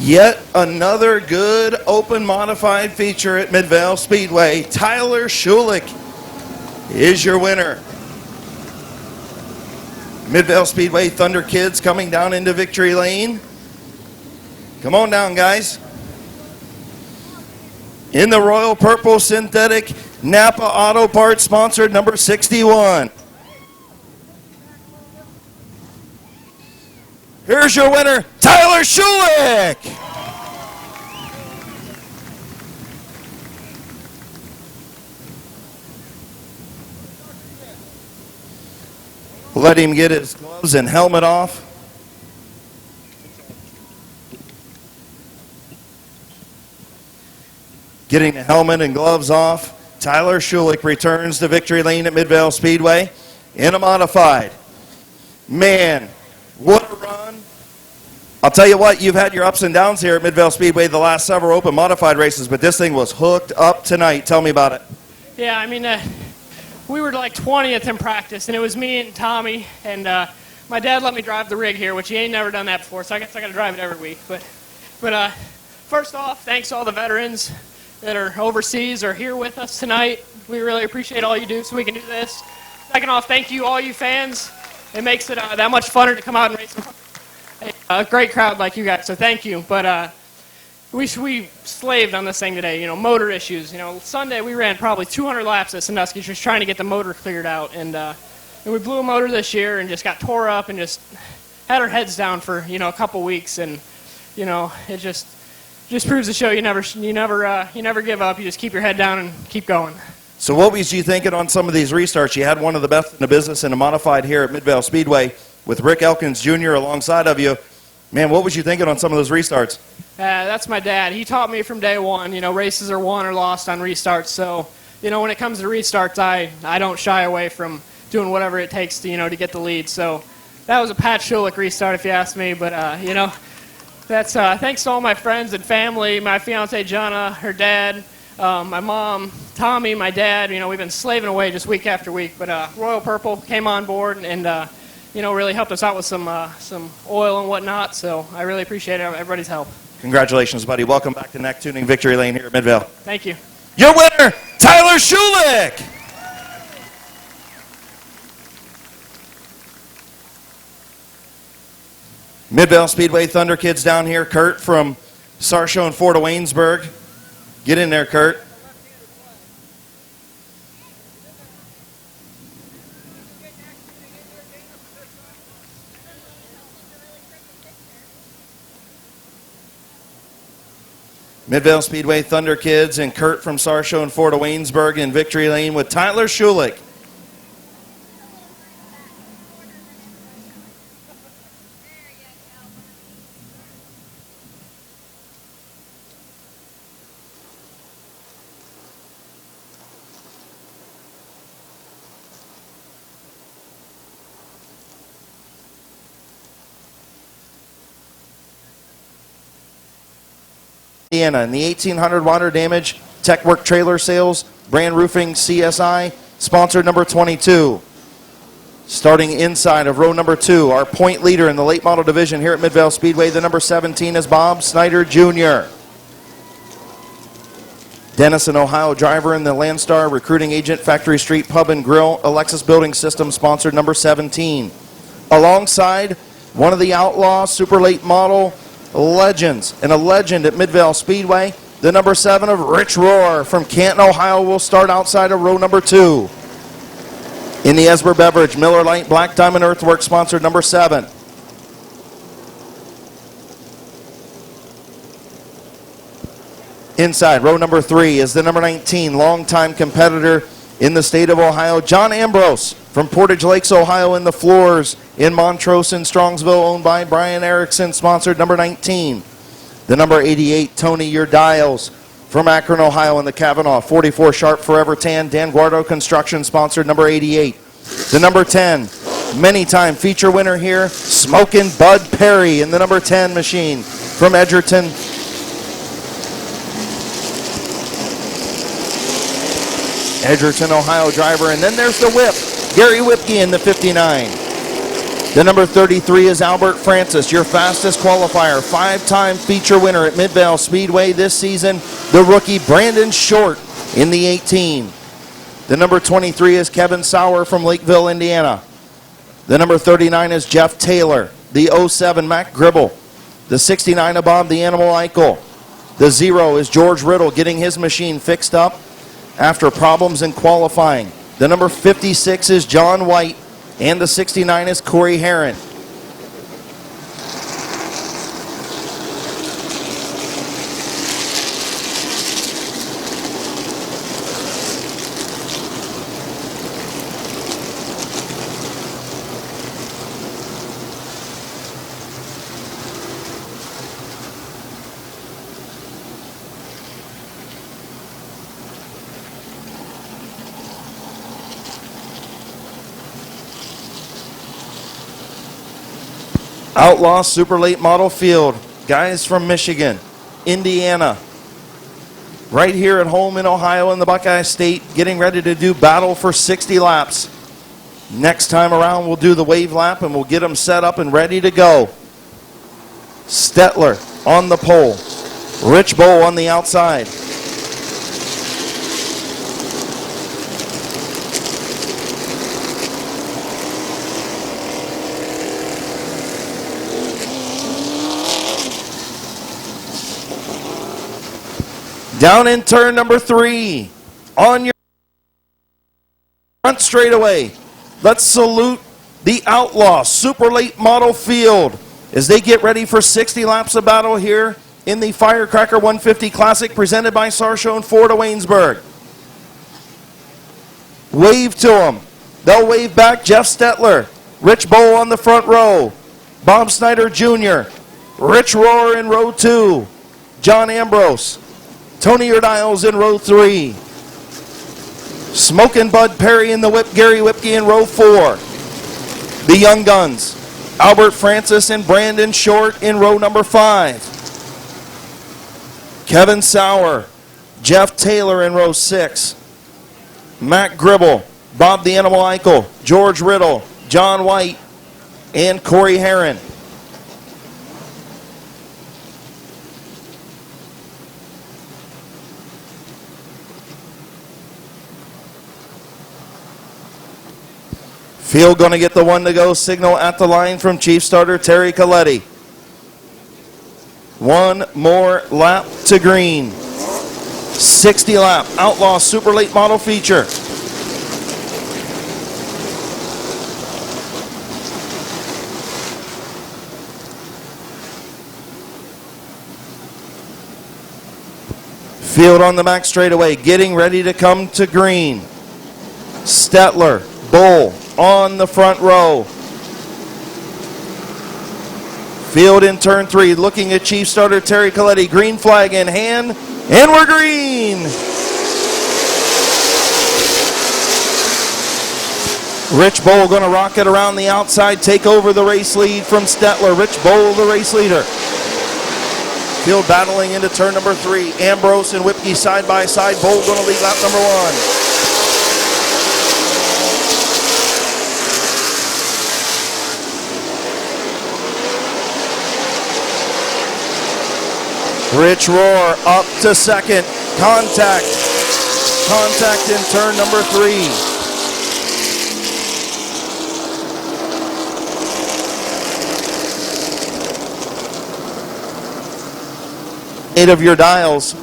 Yet another good open modified feature at Midvale Speedway. Tyler Schulich is your winner. Midvale Speedway Thunder Kids coming down into victory lane. Come on down, guys. In the royal purple synthetic Napa Auto Parts sponsored number 61. Here's your winner, Tyler Schulich. Let him get his gloves and helmet off. Getting the helmet and gloves off, Tyler Schulich returns to victory lane at Midvale Speedway in a modified. Man, what a run. I'll tell you what, you've had your ups and downs here at Midvale Speedway the last several open modified races, but this thing was hooked up tonight. Tell me about it. Yeah, I mean, we were like 20th in practice, and it was me and Tommy, and my dad let me drive the rig here, which he ain't never done that before, so I guess I got to drive it every week. But first off, thanks to all the veterans that are overseas or here with us tonight. We really appreciate all you do so we can do this. Second off, thank you, all you fans. It makes it that much funner to come out and race a great crowd like you guys, so thank you. But we slaved on this thing today, motor issues. Sunday we ran probably 200 laps at Sandusky just trying to get the motor cleared out. And we blew a motor this year and just got tore up and just had our heads down for, a couple weeks. And, it just proves to show you never give up. You just keep your head down and keep going. So what was you thinking on some of these restarts? You had one of the best in the business in a modified here at Midvale Speedway with Rick Elkins Jr. alongside of you. Man, what was you thinking on some of those restarts? That's my dad. He taught me from day one, races are won or lost on restarts. So, when it comes to restarts, I don't shy away from doing whatever it takes to, to get the lead. So that was a Pat Schulich restart, if you ask me. But, that's thanks to all my friends and family, my fiancée, Jana, her dad, my mom, Tommy, my dad. We've been slaving away just week after week. But Royal Purple came on board and, really helped us out with some oil and whatnot. So I really appreciate everybody's help. Congratulations, buddy. Welcome back to Neck Tuning Victory Lane here at Midvale. Thank you. Your winner, Tyler Schulich. Midvale Speedway Thunder Kids down here. Kurt from Sarshow and Fort Waynesburg. Get in there, Kurt. Midvale Speedway Thunder Kids and Kurt from Sarshow and Fort Waynesburg in victory lane with Tyler Schulich. And the 1800 water damage tech work trailer sales brand roofing CSI sponsored number 22. Starting inside of row number 2, our point leader in the late model division here at Midvale Speedway, the number 17 is Bob Snyder Jr. Denison, Ohio driver in the Landstar recruiting agent Factory Street Pub and Grill Alexis Building System sponsored number 17. Alongside one of the outlaw super late model legends and a legend at Midvale Speedway, the number 7 of Rich Rohr from Canton, Ohio will start outside of row number 2. In the Esber Beverage, Miller Lite Black Diamond Earthworks, sponsored number 7. Inside, row number 3 is the number 19, longtime competitor in the state of Ohio, John Ambrose from Portage Lakes, Ohio, in the floors in Montrose and Strongsville, owned by Brian Erickson, sponsored number 19. The number 88, Tony Your Dials from Akron, Ohio, in the Kavanaugh, 44 Sharp Forever Tan, Dan Guardo Construction, sponsored number 88. The number 10, many-time feature winner here, Smokin' Bud Perry in the number 10 machine from Edgerton. Edgerton, Ohio driver. And then there's the whip, Gary Whipke in the 59. The number 33 is Albert Francis, your fastest qualifier, 5-time feature winner at Midvale Speedway this season. The rookie Brandon Short in the 18. The number 23 is Kevin Sauer from Lakeville, Indiana. The number 39 is Jeff Taylor. The 07, Mac Gribble. The 69 of Bob the Animal Eichel. The 0 is George Riddle getting his machine fixed up after problems in qualifying. The number 56 is John White, and the 69 is Corey Herron. Outlaw Super Late Model Field. Guys from Michigan, Indiana, right here at home in Ohio in the Buckeye State, getting ready to do battle for 60 laps. Next time around, we'll do the wave lap and we'll get them set up and ready to go. Stetler on the pole. Rich Bowl on the outside. Down in turn number 3, on your front straightaway, let's salute the Outlaw Super Late Model Field as they get ready for 60 laps of battle here in the Firecracker 150 Classic presented by Sarsho and Ford of Waynesburg. Wave to them. They'll wave back. Jeff Stetler, Rich Bowl on the front row, Bob Snyder Jr., Rich Rohr in row 2, John Ambrose, Tony Urdiles in row 3. Smokin' Bud Perry in the whip, Gary Whipke in row 4. The Young Guns, Albert Francis and Brandon Short in row number 5. Kevin Sauer, Jeff Taylor in row 6. Mac Gribble, Bob the Animal Eichel, George Riddle, John White, and Corey Herron. Field going to get the one to go signal at the line from Chief Starter Terry Coletti. One more lap to green. 60 lap Outlaw Super Late Model feature. Field on the back straightaway, getting ready to come to green. Stetler, Bull on the front row. Field in turn 3, looking at Chief Starter Terry Coletti. Green flag in hand, and we're green. Rich Bowl going to rock it around the outside, take over the race lead from Stetler. Rich Bowl, the race leader. Field battling into turn number 3. Ambrose and Whipke side by side. Bowl going to lead lap number 1. Rich Rohr up to second. Contact in turn number 3. Eight of your dials.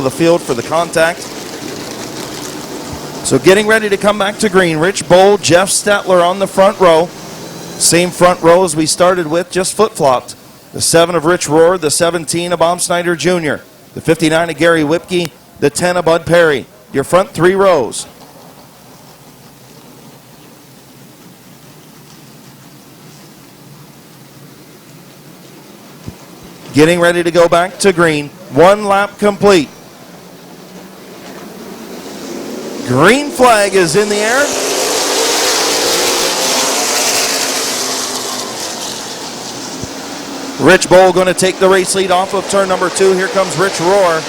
of the field for the contact. So getting ready to come back to green. Rich Bowl, Jeff Stetler on the front row. Same front row as we started with, just flip-flopped. The 7 of Rich Rohr, the 17 of Bob Snyder Jr., the 59 of Gary Whipke, the 10 of Bud Perry. Your front 3 rows. Getting ready to go back to green. 1 lap complete. Green flag is in the air. Rich Bowl going to take the race lead off of turn number 2. Here comes Rich Rohr.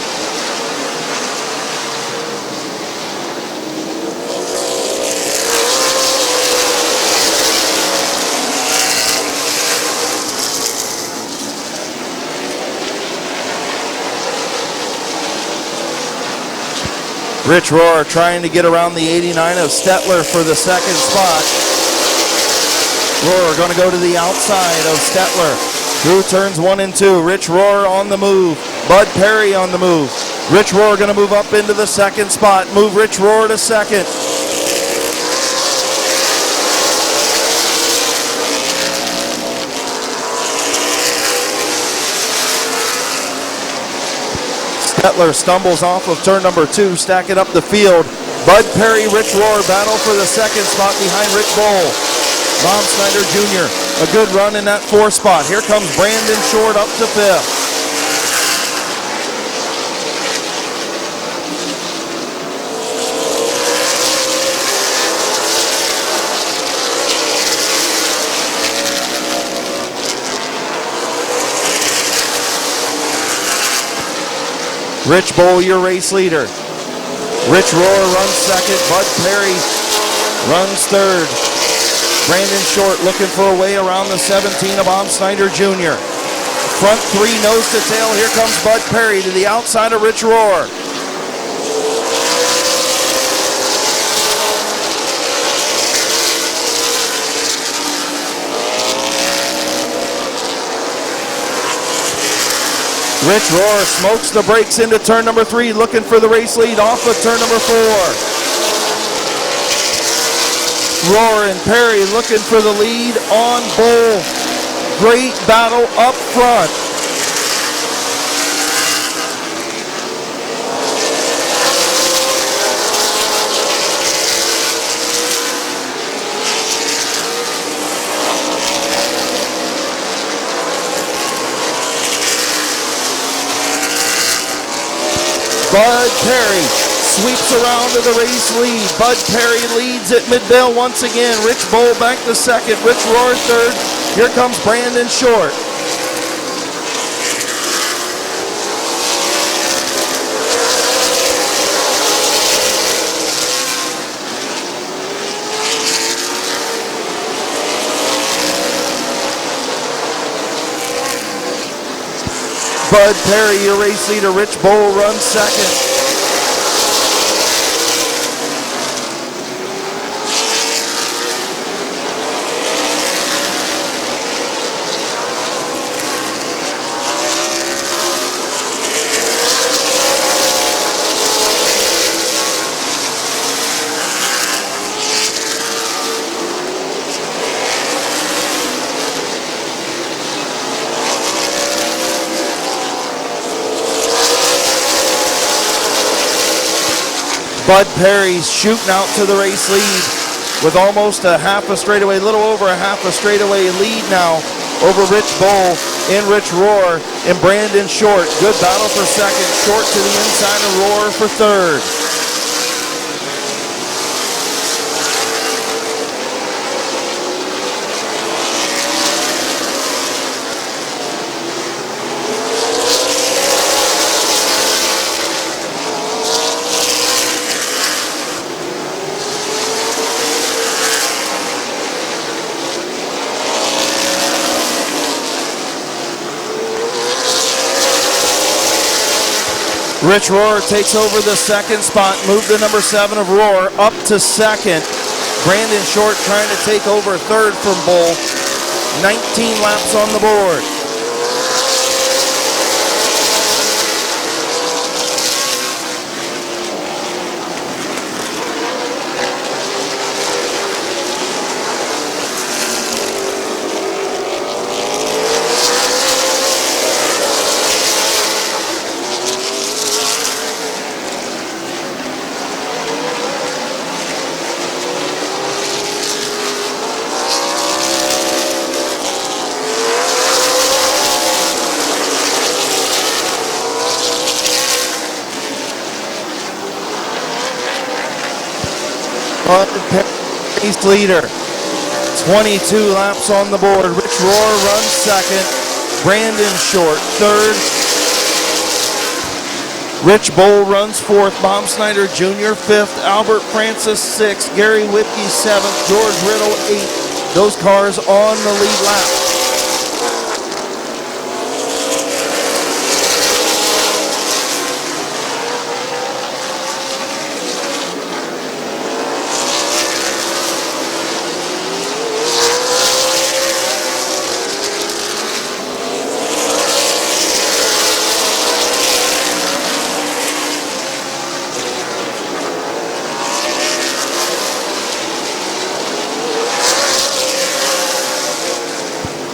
Rich Rohr trying to get around the 89 of Stetler for the second spot. Rohr going to go to the outside of Stetler through turns 1 and 2. Rich Rohr on the move. Bud Perry on the move. Rich Rohr going to move up into the second spot. Move Rich Rohr to second. Stetler stumbles off of turn number 2, stacking up the field. Bud Perry, Rich Rohr battle for the second spot behind Rich Bowl. Bob Snyder Jr., a good run in that 4th spot. Here comes Brandon Short up to 5th. Rich Bowl, your race leader. Rich Rohr runs second. Bud Perry runs third. Brandon Short looking for a way around the 17 of Bob Snyder Jr. Front 3 nose to tail. Here comes Bud Perry to the outside of Rich Rohr. Rich Rohr smokes the brakes into turn number 3, looking for the race lead off of turn number 4. Rohr and Perry looking for the lead on Bowl. Great battle up front. Bud Perry sweeps around to the race lead. Bud Perry leads at Midvale once again. Rich Bowl back to second. Rich Rohr third. Here comes Brandon Short. Bud Perry, your race leader. Rich Bowl runs second. Bud Perry's shooting out to the race lead with almost a half a straightaway, little over a half a straightaway lead now over Rich Bowl and Rich Rohr and Brandon Short. Good battle for second. Short to the inside of Rohr for third. Rich Rohr takes over the second spot. Move the number 7 of Rohr up to second. Brandon Short trying to take over third from Bowl. 19 laps on the board. Bud Perry, race leader. 22 laps on the board. Rich Rohr runs second. Brandon Short third. Rich Bowl runs fourth. Bob Snyder Jr. fifth. Albert Francis sixth. Gary Whipke seventh. George Riddle eighth. Those cars on the lead lap.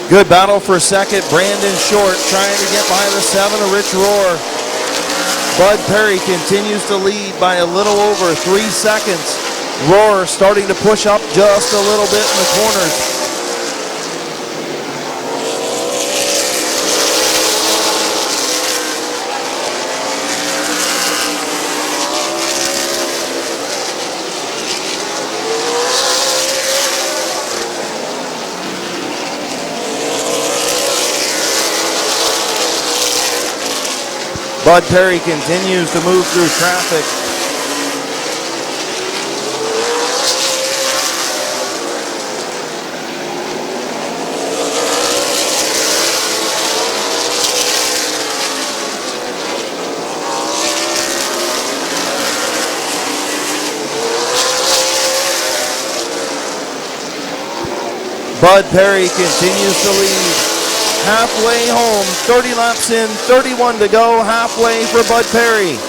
Good battle for second. Brandon Short trying to get by the 7 of Rich Rohr. Bud Perry continues to lead by a little over 3 seconds. Rohr starting to push up just a little bit in the corners. Bud Perry continues to move through traffic. Bud Perry continues to lead. Halfway home, 30 laps in, 31 to go, halfway for Bud Perry.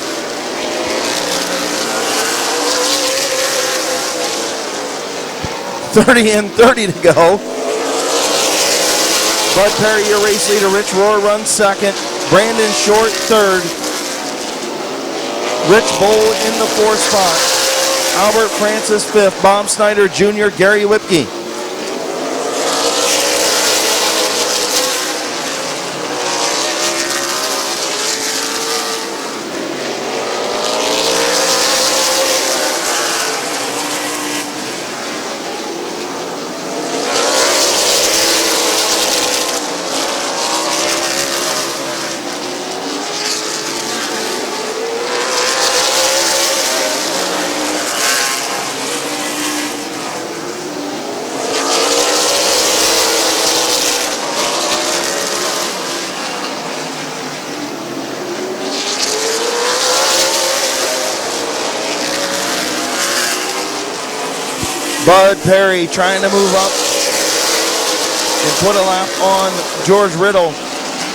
.30 to go. Bud Perry, your race leader. Rich Rohr runs second. Brandon Short third. Rich Bowl in the fourth spot. Albert Francis fifth. Bob Snyder Jr., Gary Whipke. Bud Perry trying to move up and put a lap on George Riddle,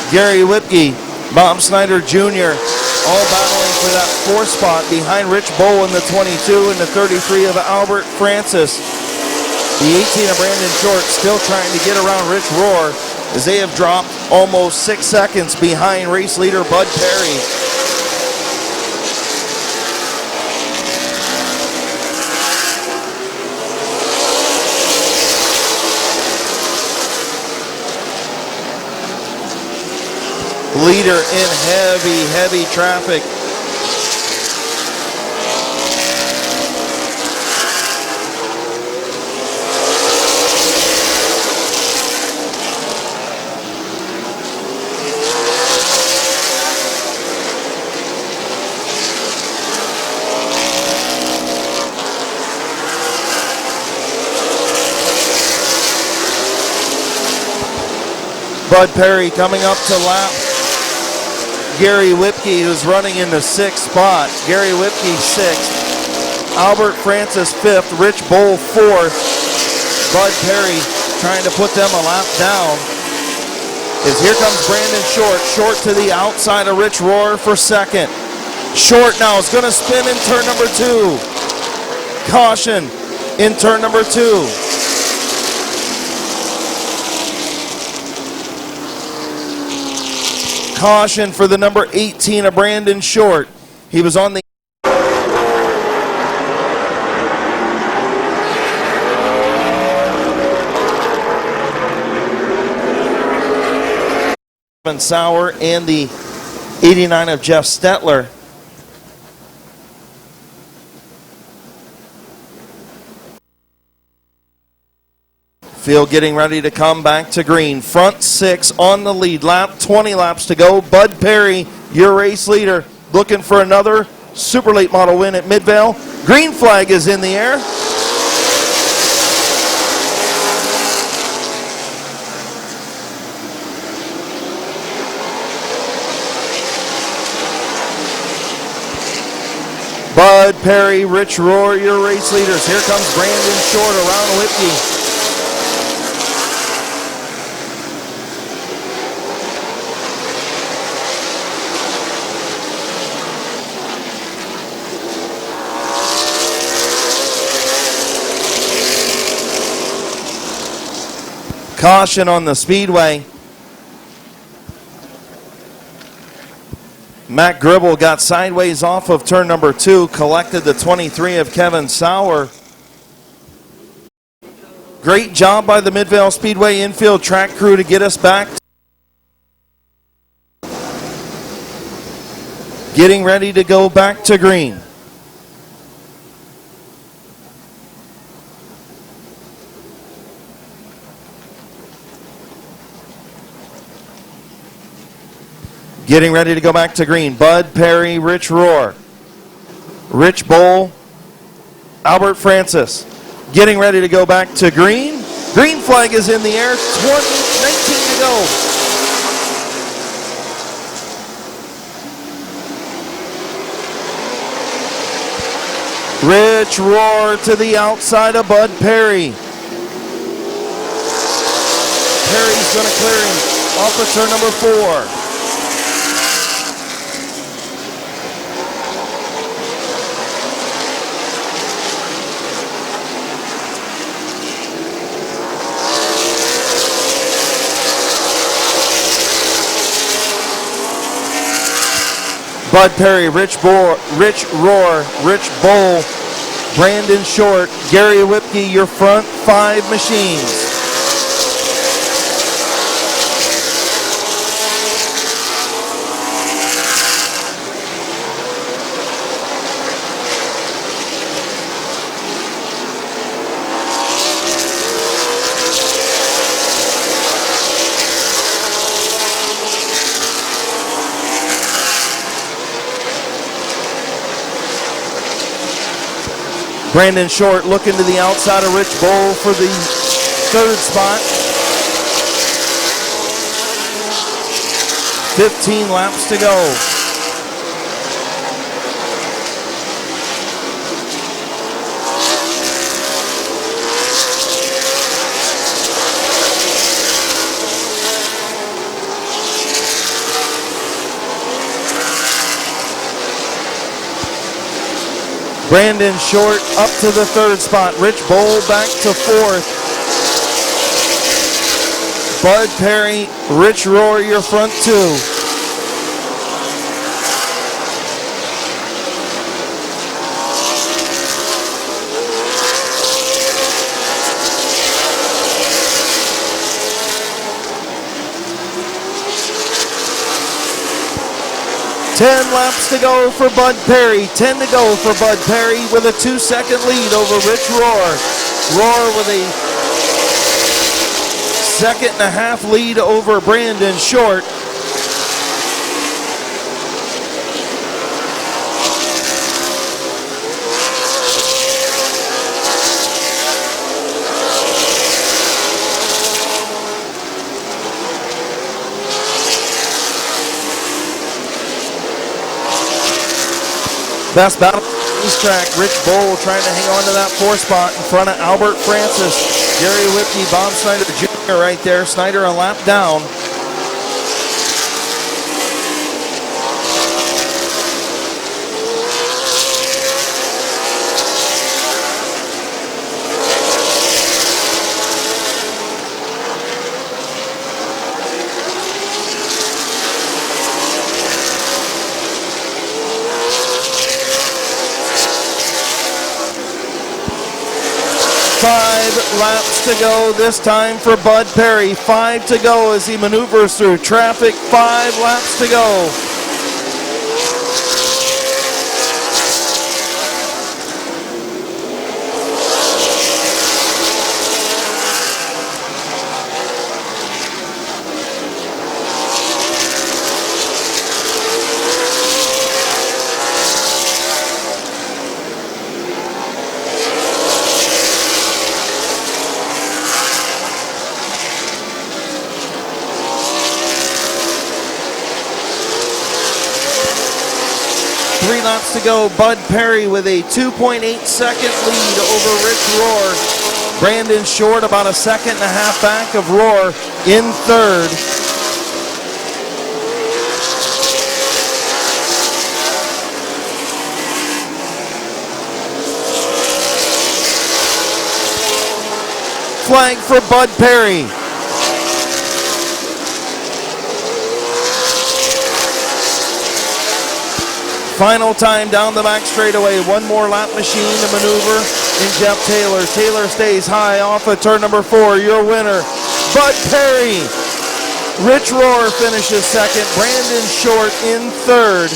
Gary Whipke, Bob Snyder Jr., all battling for that fourth spot behind Rich Bowl in the 22 and the 33 of Albert Francis. The 18 of Brandon Short still trying to get around Rich Rohr as they have dropped almost 6 seconds behind race leader Bud Perry. Leader in heavy traffic. Bud Perry coming up to lap Gary Whipke, who's running in the 6th spot. Gary Whipke 6th. Albert Francis 5th. Rich Bowl 4th. Bud Perry trying to put them a lap down. As here comes Brandon Short. Short to the outside of Rich Rohr for second. Short now is going to spin in turn number 2. Caution in turn number 2. Caution for the number 18 of Brandon Short. He was on the Sauer and the 89 of Jeff Stetler. Field getting ready to come back to green. Front 6 on the lead lap, 20 laps to go. Bud Perry, your race leader, looking for another super late model win at Midvale. Green flag is in the air. Bud Perry, Rich Rohr, your race leaders. Here comes Brandon Short around Whitby. Caution on the speedway. Matt Gribble got sideways off of turn number 2, collected the 23 of Kevin Sauer. Great job by the Midvale Speedway infield track crew to get us back. Getting ready to go back to green. Getting ready to go back to green. Bud Perry, Rich Rohr, Rich Bowl, Albert Francis. Getting ready to go back to green. Green flag is in the air. 19 to go. Rich Rohr to the outside of Bud Perry. Perry's going to clear him off of turn number 4. Bud Perry, Rich Rohr, Rich Bowl, Brandon Short, Gary Whipke, your front 5 machines. Brandon Short looking to the outside of Rich Bowl for the 3rd spot. 15 laps to go. Brandon Short up to the 3rd spot. Rich Bowl back to 4th. Bud Perry, Rich Rohr, your front 2. Ten laps to go for Bud Perry. 10 to go for Bud Perry with a 2-second lead over Rich Rohr. Rohr with a 1.5-second lead over Brandon Short. Best battle on this track. Rich Bowl trying to hang on to that 4th spot in front of Albert Francis. Gary Whipke, Bob Snyder Jr. right there. Snyder a lap down. Laps to go this time for Bud Perry. 5 to go as he maneuvers through traffic. 5 laps to go. 3 laps to go. Bud Perry with a 2.8-second lead over Rich Rohr. Brandon Short about a second and a half back of Rohr in third. Flag for Bud Perry. Final time down the back straightaway. One more lap machine to maneuver in Jeff Taylor. Taylor stays high off of turn number 4. Your winner, Bud Perry. Rich Rohr finishes second. Brandon Short in third.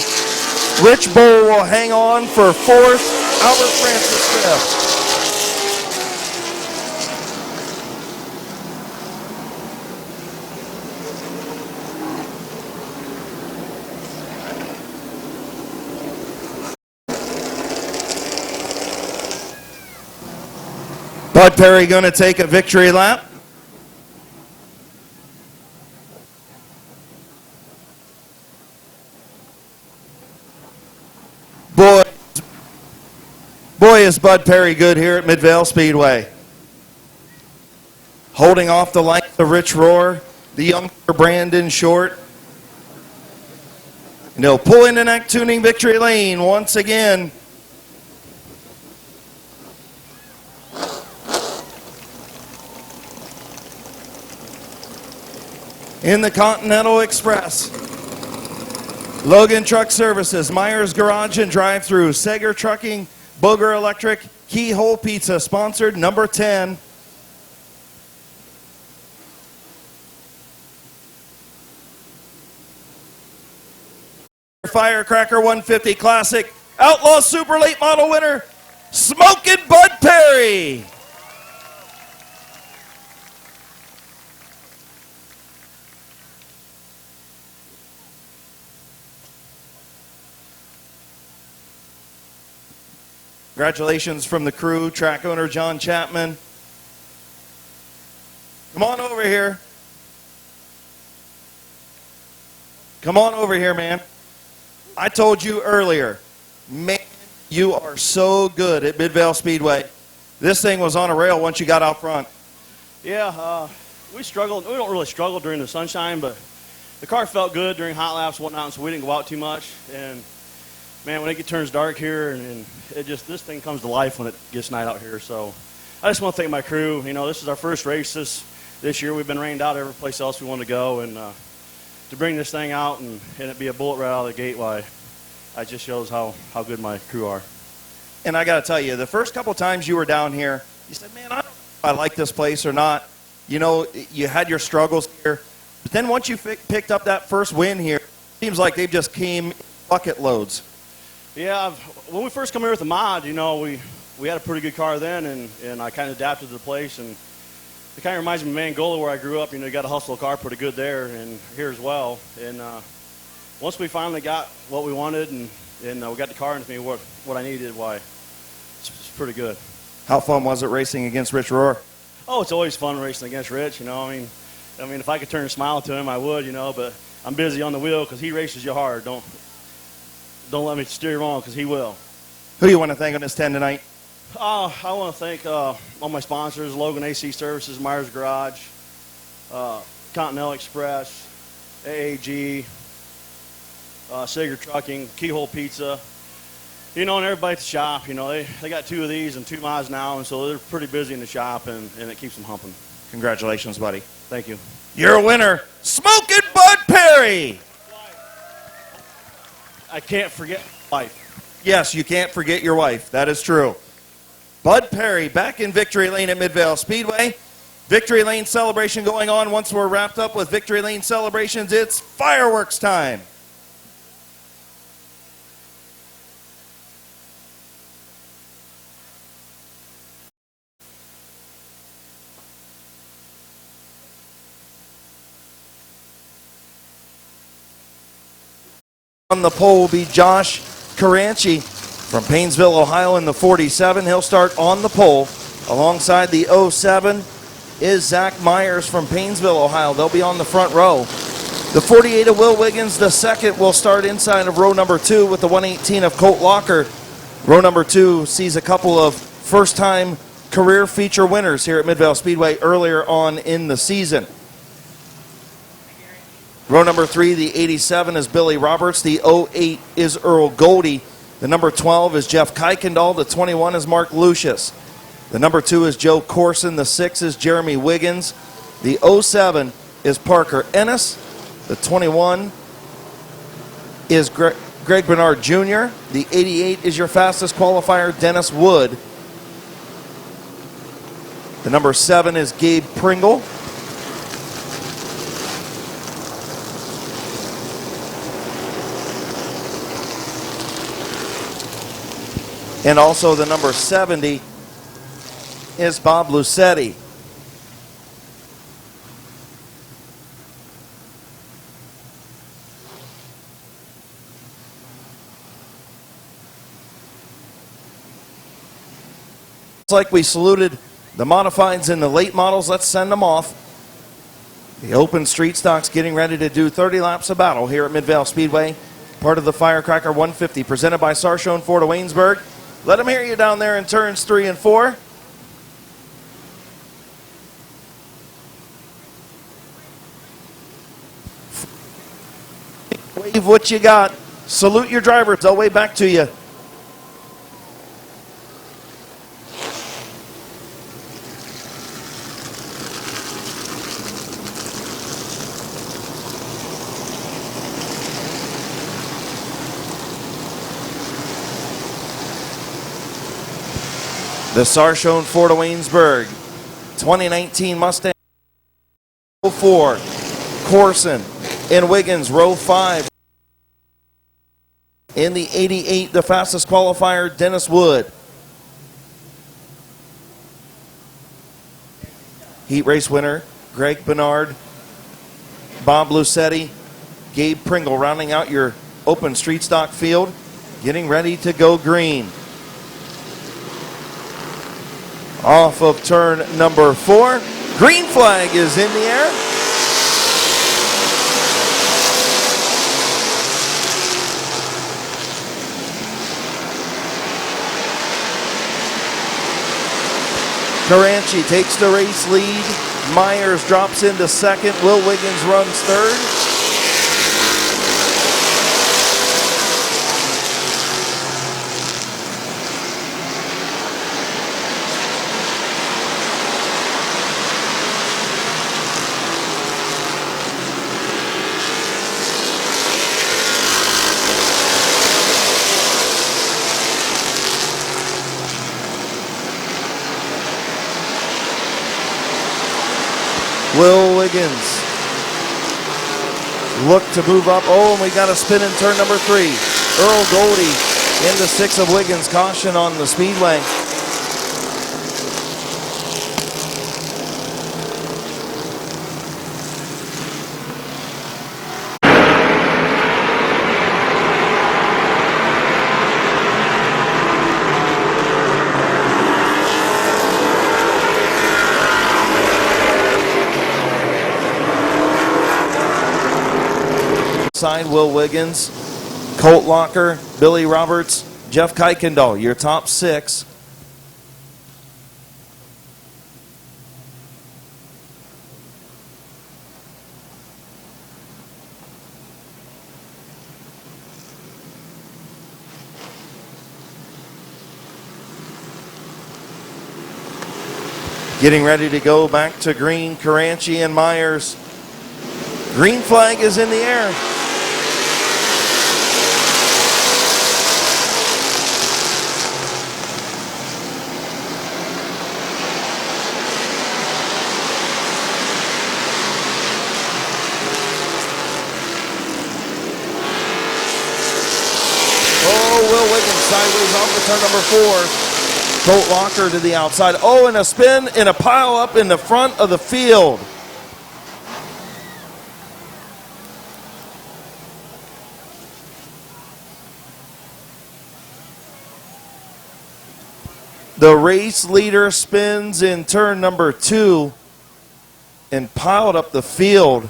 Rich Bull will hang on for fourth. Albert Francis fifth. Bud Perry going to take a victory lap. Boy, is Bud Perry good here at Midvale Speedway. Holding off the likes of Rich Rohr, the younger Brandon Short. And he'll pull into neck tuning victory lane once again. In the Continental Express, Logan Truck Services, Myers Garage and Drive-Thru, Sager Trucking, Booger Electric, Keyhole Pizza, sponsored number 10. Firecracker 150 Classic, Outlaw Super Late Model winner, Smokin' Bud Perry. Congratulations from the crew, track owner John Chapman. Come on over here. Come on over here, man. I told you earlier, man, you are so good at Midvale Speedway. This thing was on a rail once you got out front. Yeah, we struggled. We don't really struggle during the sunshine, but the car felt good during hot laps and whatnot, so we didn't go out too much. And man, when it turns dark here, and this thing comes to life when it gets night out here. So I just want to thank my crew. You know, this is our first race this year. We've been rained out every place else we wanted to go, and to bring this thing out and it be a bullet right out of the gate, why, it just shows how good my crew are. And I got to tell you, the first couple times you were down here, you said, man, I don't know if I like this place or not. You know, you had your struggles here. But then once you picked up that first win here, it seems like they've just came bucket loads. Yeah, when we first come here with the mod, you know, we had a pretty good car then, and I kind of adapted to the place, and it kind of reminds me of Angola where I grew up. You know, you got to hustle a car pretty good there and here as well. And once we finally got what we wanted and we got the car into me what I needed, why, it's pretty good. How fun was it racing against Rich Rohr? Oh, it's always fun racing against Rich. You know, I mean, if I could turn a smile to him, I would. You know, but I'm busy on the wheel because he races you hard. Don't let me steer you wrong because he will. Who do you want to thank on this 10 tonight? I want to thank all my sponsors, Logan AC Services, Myers Garage, Continental Express, AAG, Sager Trucking, Keyhole Pizza. You know, and everybody at the shop, you know, they got 2 of these and 2 mods now, and so they're pretty busy in the shop, and it keeps them humping. Congratulations, buddy. Thank you. You're a winner, Smokin' Bud Perry. I can't forget my wife. Yes, you can't forget your wife. That is true. Bud Perry back in Victory Lane at Midvale Speedway. Victory Lane celebration going on. Once we're wrapped up with Victory Lane celebrations, it's fireworks time. On the pole will be Josh Caranci from Painesville, Ohio in the 47. He'll start on the pole. Alongside the 07 is Zach Myers from Painesville, Ohio. They'll be on the front row. The 48 of Will Wiggins, the second, will start inside of row number 2 with the 118 of Colt Locker. Row number 2 sees a couple of first-time career feature winners here at Midvale Speedway earlier on in the season. Row number 3, the 87 is Billy Roberts. The 08 is Earl Goldie. The number 12 is Jeff Kuykendall. The 21 is Mark Lucius. The number 2 is Joe Corson. The 6 is Jeremy Wiggins. The 07 is Parker Ennis. The 21 is Greg Bernard Jr. The 88 is your fastest qualifier, Dennis Wood. The number 7 is Gabe Pringle. And also the number 70 is Bob Lucetti. It's like we saluted the modifieds and the late models. Let's send them off. The open street stocks getting ready to do 30 laps of battle here at Midvale Speedway. Part of the Firecracker 150 presented by Sarshone Ford of Waynesburg. Let them hear you down there in turns 3 and 4. Wave what you got. Salute your drivers. They'll wave back to you. The Sarshone Ford of Waynesburg 2019 Mustang row 4, Corson and Wiggins row 5. In the 88, the fastest qualifier, Dennis Wood. Heat race winner, Greg Bernard, Bob Lucetti, Gabe Pringle rounding out your open street stock field, getting ready to go green. Off of turn number 4. Green flag is in the air. Caranchi takes the race lead. Myers drops into second. Will Wiggins runs third. Will Wiggins look to move up. Oh, and we got a spin in turn number 3. Earl Goldie into 6 of Wiggins. Caution on the speedway. Side Will Wiggins, Colt Locker, Billy Roberts, Jeff Kuykendall, your top 6. Getting ready to go back to green, Caranchi and Myers. Green flag is in the air. Will Wiggins sideways off the turn number 4. Colt Locker to the outside. Oh, and a spin and a pile up in the front of the field. The race leader spins in turn number 2 and piled up the field.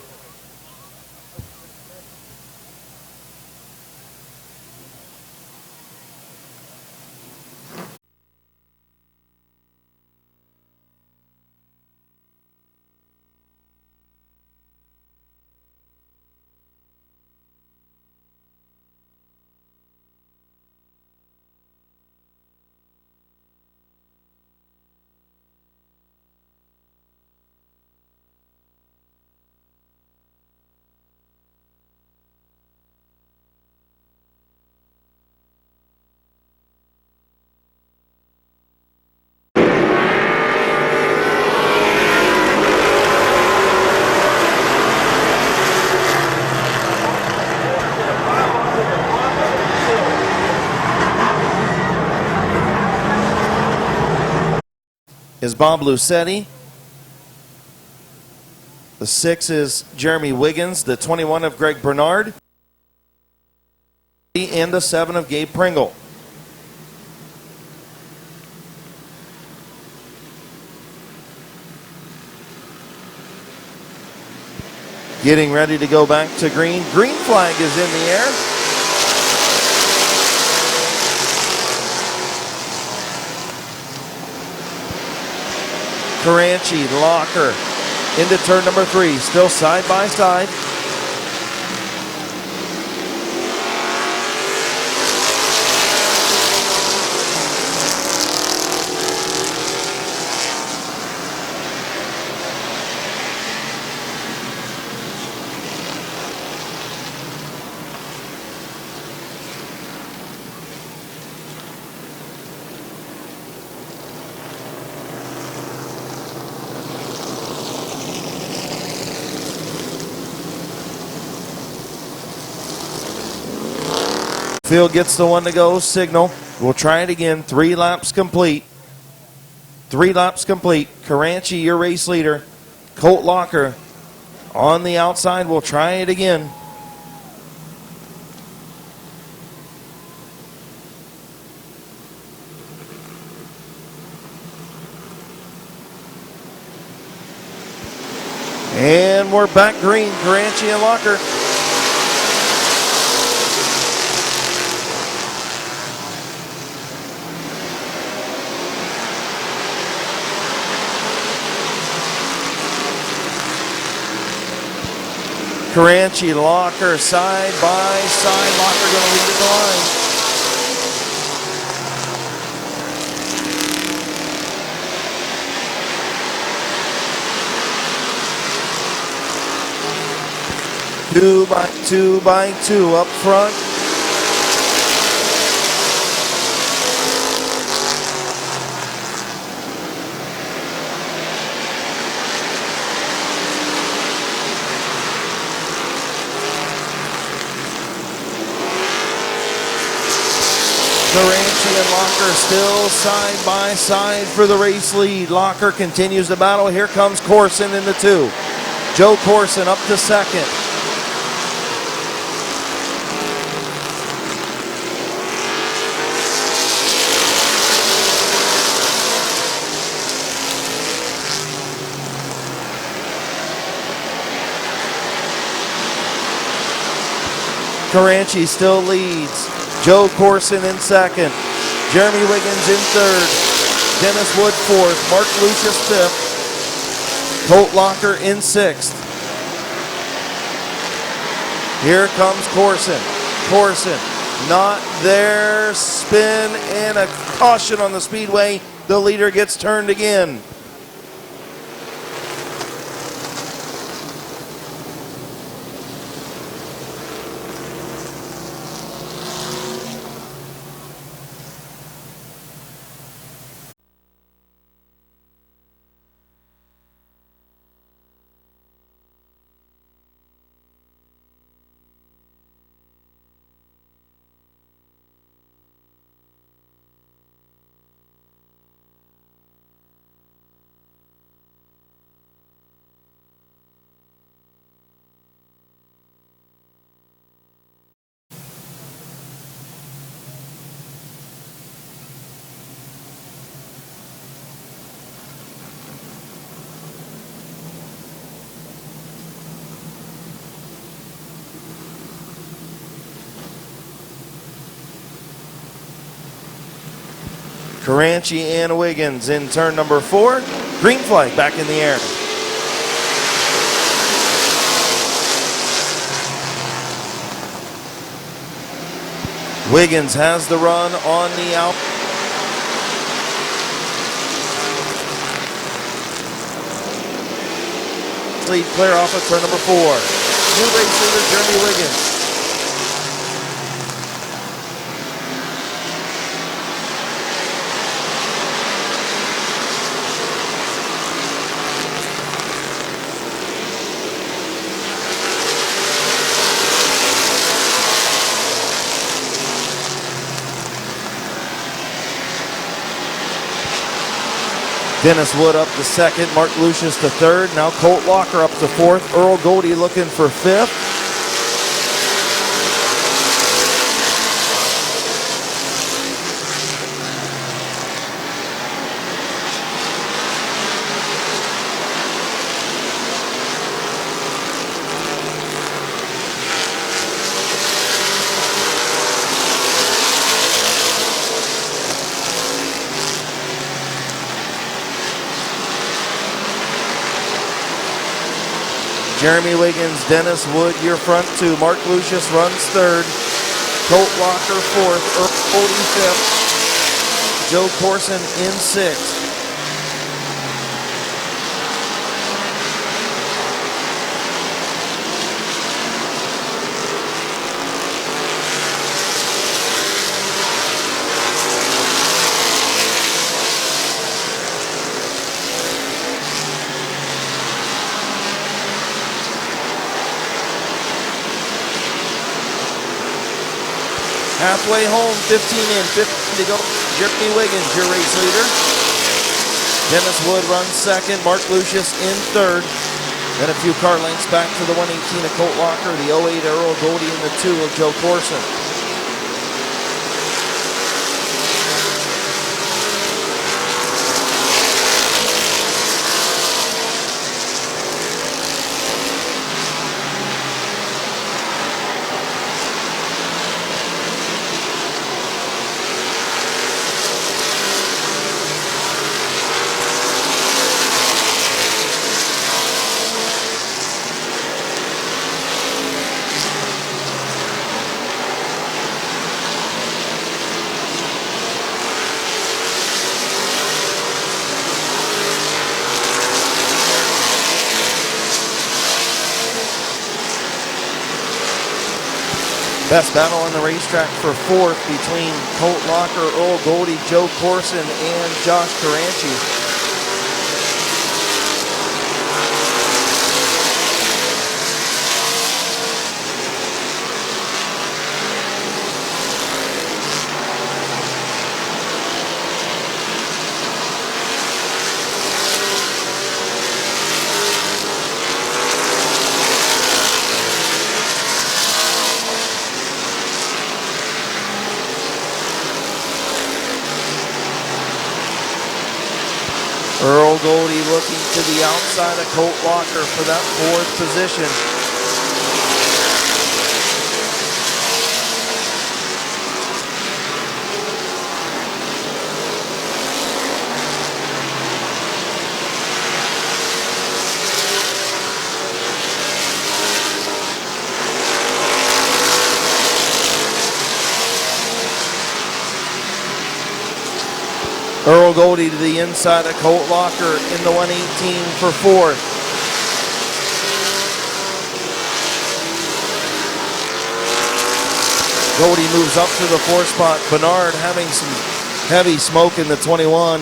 is Bob Lucetti. The 6 is Jeremy Wiggins. The 21 of Greg Bernard. And the 7 of Gabe Pringle. Getting ready to go back to green. Green flag is in the air. Caranchi, Locker into turn number 3, still side by side. Field gets the one to go, signal. We'll try it again. 3 laps complete. 3 laps complete. Caranchi, your race leader. Colt Locker on the outside. We'll try it again. And we're back green. Caranchi and Locker. Caranchi, Locker, side by side. Locker going to lead at the line. Two by two up front. Caranchi and Locker still side by side for the race lead. Locker continues the battle. Here comes Corson in the 2. Joe Corson up to second. Caranchi still leads. Joe Corson in second. Jeremy Wiggins in third. Dennis Wood fourth. Mark Lucius fifth. Colt Locker in sixth. Here comes Corson. Corson not there. Spin and a caution on the speedway. The leader gets turned again. Caranchi and Wiggins in turn number 4. Green flag back in the air. Wiggins has the run on the out. Lead clear off of turn number 4. New race leader Jeremy Wiggins. Dennis Wood up to second, Mark Lucius to third. Now Colt Locker up to fourth. Earl Goldie looking for fifth. Jeremy Wiggins, Dennis Wood, your front two. Mark Lucius runs third. Colt Locker fourth. Earl Goldie fifth. Joe Corson in sixth. Halfway home, 15 in, 15 to go. Jeremy Wiggins, your race leader. Dennis Wood runs second. Mark Lucius in third. Then a few car lengths back to the 118 of Colt Locker, the 08 Earl Goldie, and the 2 of Joe Corson. Best battle on the racetrack for fourth between Colt Locker, Earl Goldie, Joe Corson, and Josh Caranchi. Earl Goldie looking to the outside of Colt Locker for that fourth position. Earl Goldie to the inside of Colt Locker in the 118 for fourth. Goldie moves up to the fourth spot. Bernard having some heavy smoke in the 21,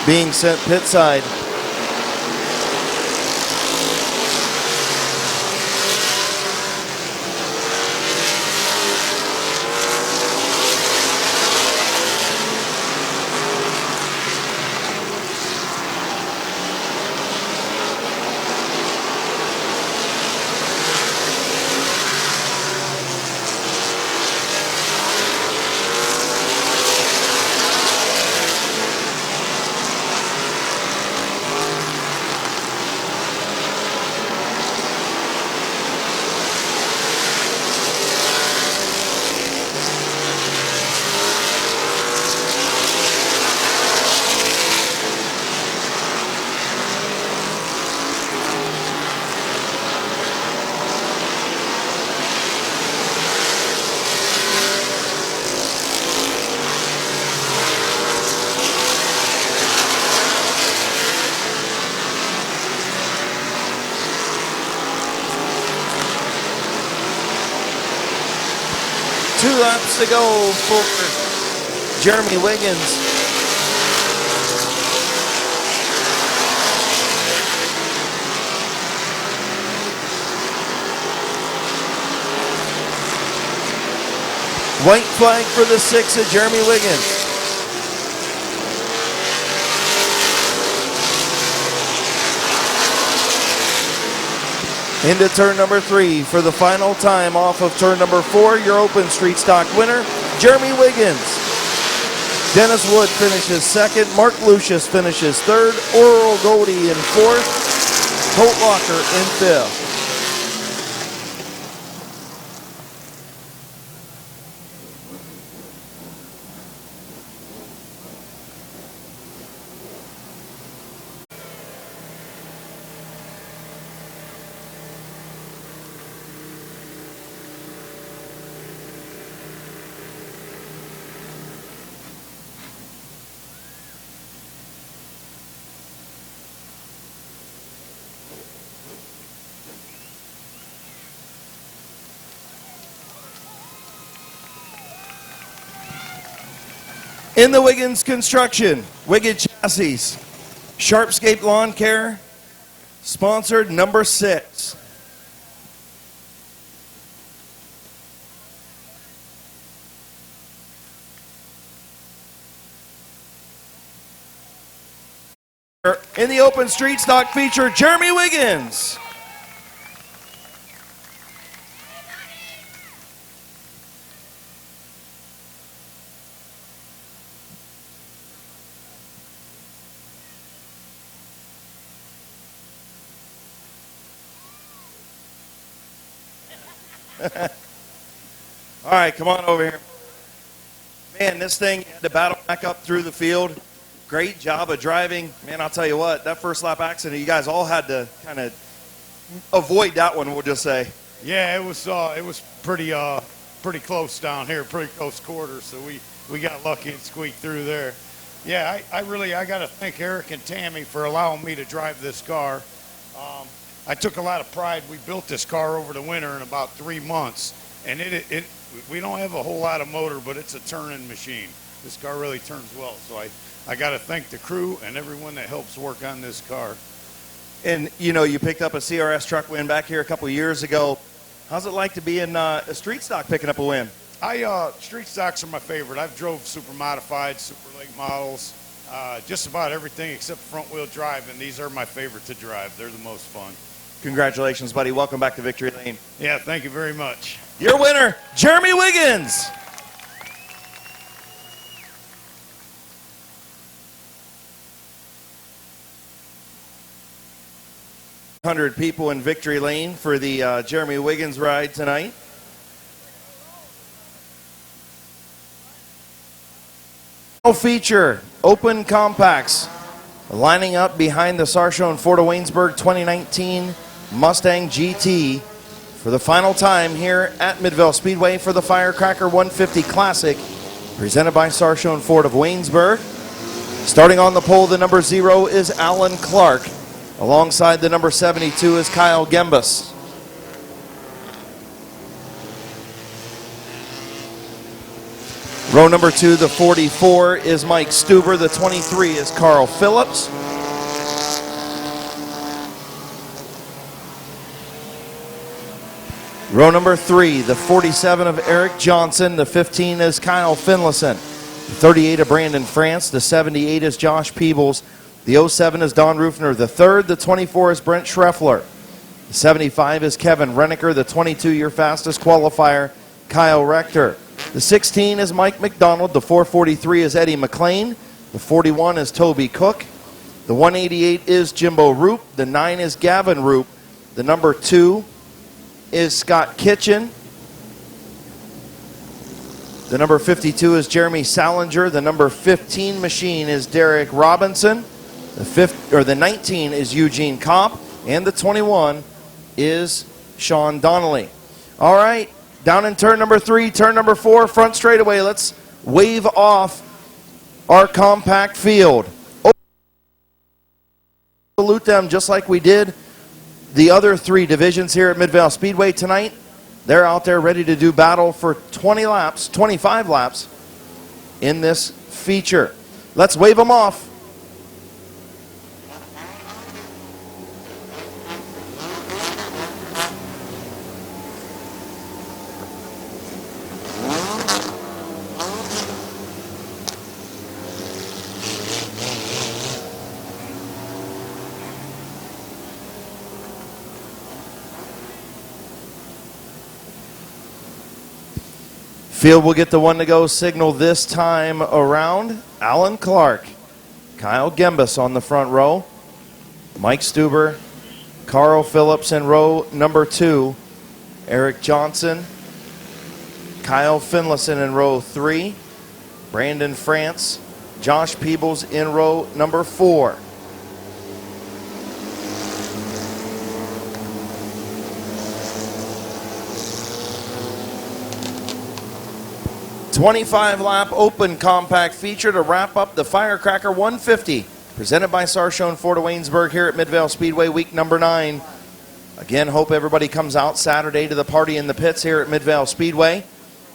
being sent pit side. Two laps to go for Jeremy Wiggins. White flag for the 6 of Jeremy Wiggins. Into turn number 3 for the final time off of turn number 4. Your open street stock winner, Jeremy Wiggins. Dennis Wood finishes second. Mark Lucius finishes third. Oral Goldie in fourth. Colt Walker in fifth. In the Wiggins Construction, Wiggins Chassis, Sharpscape Lawn Care, sponsored number 6. In the open street stock feature, Jeremy Wiggins. All right, come on over here. Man, this thing had to battle back up through the field. Great job of driving. Man, I'll tell you what, that first lap accident, you guys all had to kind of avoid that one, we'll just say. Yeah, it was pretty close down here, pretty close quarters, so we got lucky and squeaked through there. Yeah, I got to thank Eric and Tammy for allowing me to drive this car. I took a lot of pride. We built this car over the winter in about 3 months, and we don't have a whole lot of motor, but it's a turning machine. This car really turns well, so I got to thank the crew and everyone that helps work on this car. And, you know, you picked up a CRS truck win back here a couple years ago. How's it like to be in a street stock picking up a win? Street stocks are my favorite. I've drove super modified, super late models, just about everything except front wheel drive, and these are my favorite to drive. They're the most fun. Congratulations, buddy. Welcome back to Victory Lane. Yeah, thank you very much. Your winner, Jeremy Wiggins. Hundred people in Victory Lane for the Jeremy Wiggins ride tonight. Feature open compacts lining up behind the Sarchone Ford of Waynesburg 2019 Mustang GT for the final time here at Midvale Speedway for the Firecracker 150 Classic presented by Sarchone Ford of Waynesburg. Starting on the pole, the number 0 is Alan Clark. Alongside the number 72 is Kyle Gembus. Row number 2, the 44 is Mike Stuber. The 23 is Carl Phillips. Row number 3, the 47 of Eric Johnson. The 15 is Kyle Finlayson. The 38 of Brandon France. The 78 is Josh Peebles. The 07 is Don Rufner. The 3rd, the 24 is Brent Schreffler. The 75 is Kevin Renneker. The 22, your fastest qualifier, Kyle Rector. The 16 is Mike McDonald. The 443 is Eddie McLean. The 41 is Toby Cook. The 188 is Jimbo Roop. The 9 is Gavin Roop. The number 2 is Scott Kitchen. The number 52 is Jeremy Salinger. The number 15 machine is Derek Robinson. The 19 is Eugene Kopp. And the 21 is Sean Donnelly. All right. Down in turn number 3, turn number 4, front straightaway. Let's wave off our compact field. Salute them just like we did the other 3 divisions here at Midvale Speedway tonight. They're out there ready to do battle for 25 laps in this feature. Let's wave them off. Field will get the one to go signal this time around. Alan Clark, Kyle Gembus on the front row, Mike Stuber, Carl Phillips in row number 2, Eric Johnson, Kyle Finlayson in row 3, Brandon France, Josh Peebles in row number 4. "25 lap open compact feature to wrap up the Firecracker 150, presented by Sarshone Ford of Waynesburg here at Midvale Speedway, week number 9. Again, hope everybody comes out Saturday to the party in the pits here at Midvale Speedway.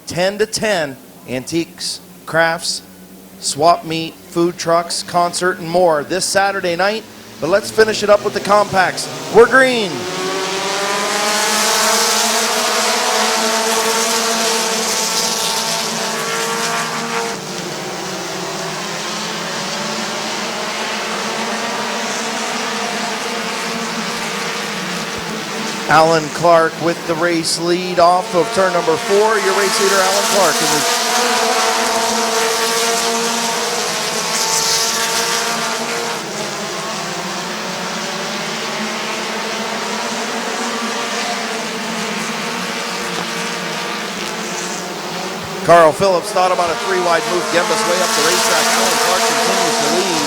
10 to 10, antiques, crafts, swap meet, food trucks, concert, and more this Saturday night. But let's finish it up with the compacts. We're green. Alan Clark with the race lead off of turn number 4. Your race leader, Alan Clark. Carl Phillips thought about a 3-wide move. Gembus way up the racetrack. Alan Clark continues to lead.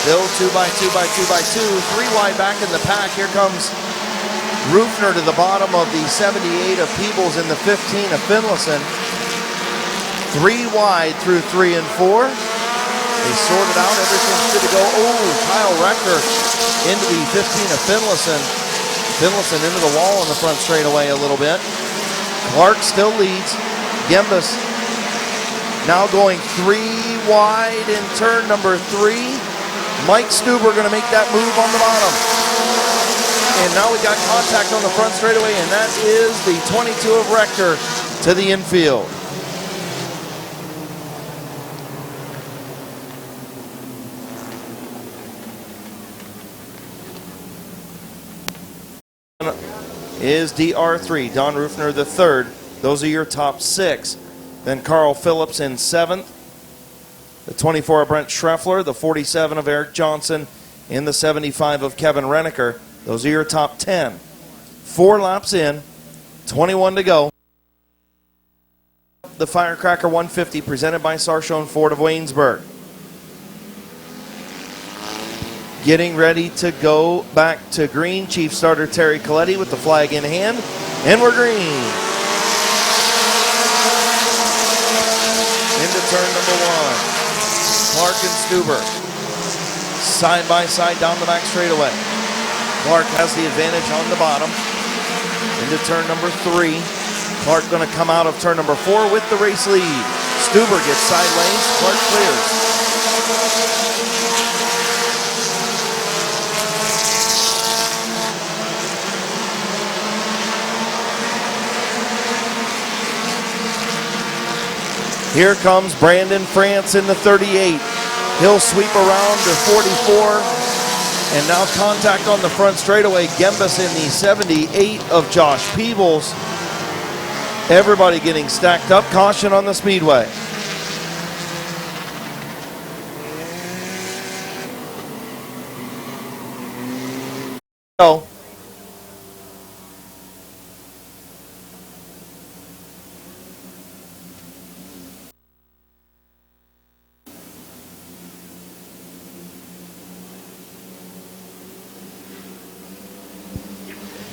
Still 2x2 by 2x2. 3 wide back in the pack. Here comes Rufner to the bottom of the 78 of Peebles in the 15 of Finlayson. 3 wide through 3 and 4. They sorted out. Everything's good to go. Oh, Kyle Rector into the 15 of Finlayson. Finlayson into the wall on the front straightaway a little bit. Clark still leads. Gembus now going 3 wide in turn number 3. Mike Stuber going to make that move on the bottom. And now we got contact on the front straightaway, and that is the 22 of Rector to the infield. Is DR3, Don Rufner the 3rd. Those are your top 6. Then Carl Phillips in 7th. The 24 of Brent Schreffler, the 47 of Eric Johnson, and the 75 of Kevin Renneker. Those are your top 10. 4 laps in, 21 to go. The Firecracker 150 presented by Sarshone Ford of Waynesburg. Getting ready to go back to green. Chief starter Terry Coletti with the flag in hand, and we're green. Into turn number 1. Clark and Stuber, side by side down the back straightaway. Clark has the advantage on the bottom. Into turn number 3. Clark going to come out of turn number 4 with the race lead. Stuber gets sideways. Clark clears. Here comes Brandon France in the 38. He'll sweep around to 44. And now contact on the front straightaway. Gembus in the 78 of Josh Peebles. Everybody getting stacked up. Caution on the speedway.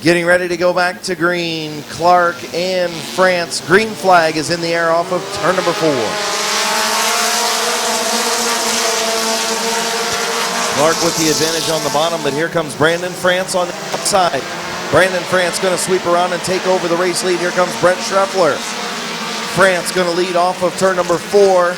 Getting ready to go back to green. Clark and France. Green flag is in the air off of turn number 4. Clark with the advantage on the bottom, but here comes Brandon France on the outside. Brandon France going to sweep around and take over the race lead. Here comes Brent Schreffler. France going to lead off of turn number 4.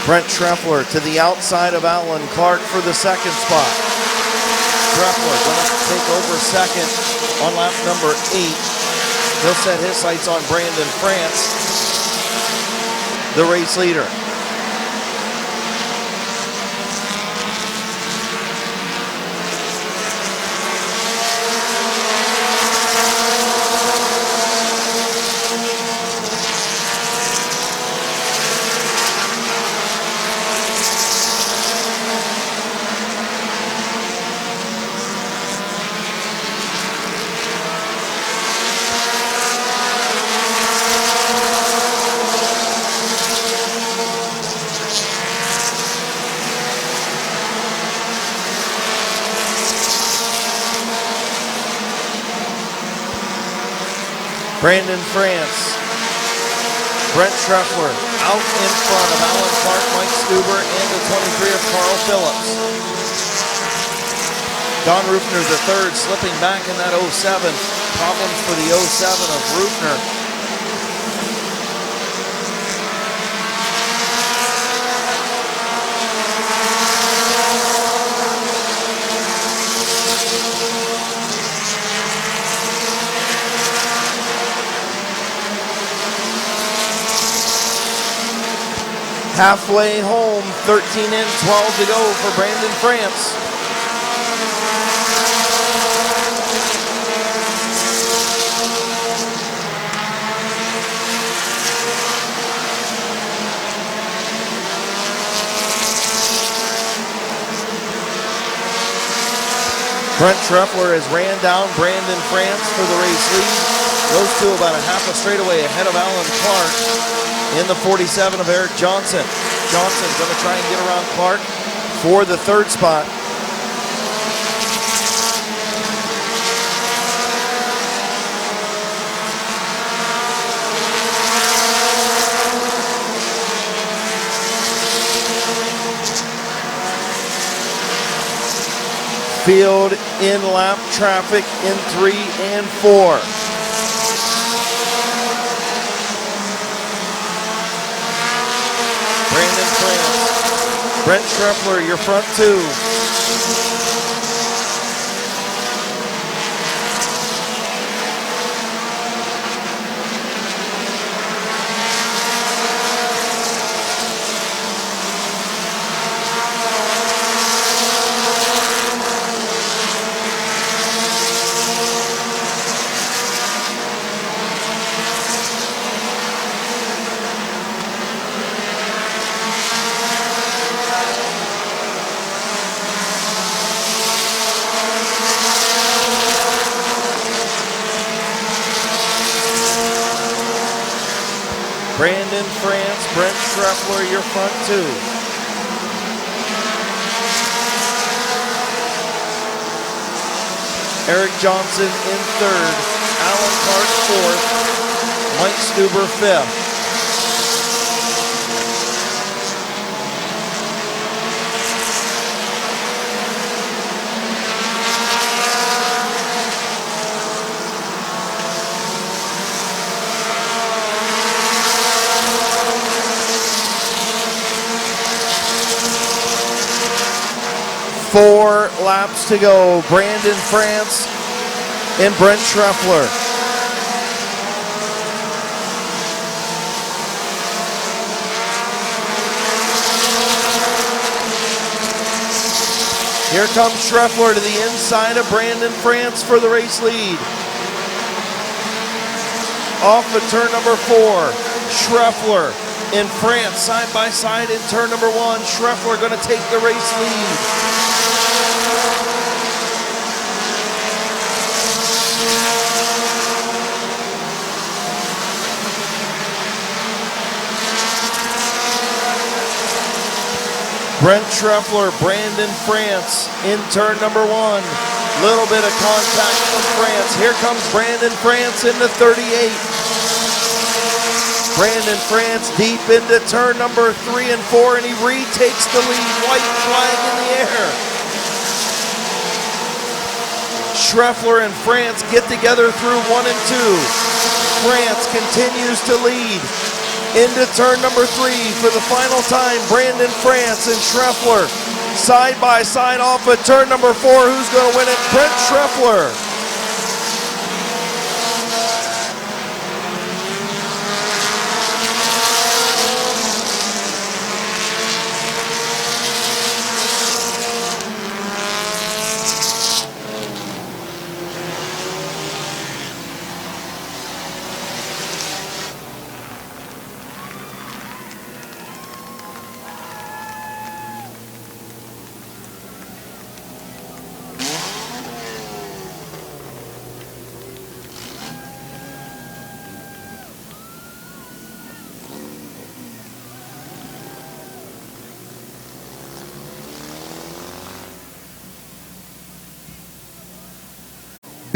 Brent Schreffler to the outside of Alan Clark for the 2nd spot. Schreffler going to take over 2nd on lap number 8. He'll set his sights on Brandon France, the race leader. Brandon France, Brent Treffler out in front of Alan Clark, Mike Stuber, and the 23 of Carl Phillips. Don Rufner the third, slipping back in that 07. Problems for the 07 of Rufner. Halfway home, 13 in, 12 to go for Brandon France. Brent Treffler has ran down Brandon France for the race lead. Those two about a half a straightaway ahead of Alan Clark. In the 47 of Eric Johnson. Johnson's going to try and get around Clark for the third spot. Field in lap traffic in 3 and 4. Brandon France, Brent Treffler, your front two. Brandon France, Brent Treffler, your front two. Eric Johnson in third, Alan Clark fourth, Mike Stuber fifth. Four laps to go. Brandon France and Brent Treffler. Here comes Treffler to the inside of Brandon France for the race lead. Off of turn number 4, Treffler and France side by side in turn number 1. Treffler going to take the race lead. Brent Treffler, Brandon France in turn number 1. Little bit of contact from France. Here comes Brandon France in the 38. Brandon France deep into turn number 3 and 4, and he retakes the lead. White flag in the air. Treffler and France get together through 1 and 2. France continues to lead. Into turn number 3 for the final time. Brandon France and Treffler side by side off of turn number 4. Who's going to win it? Brent Treffler.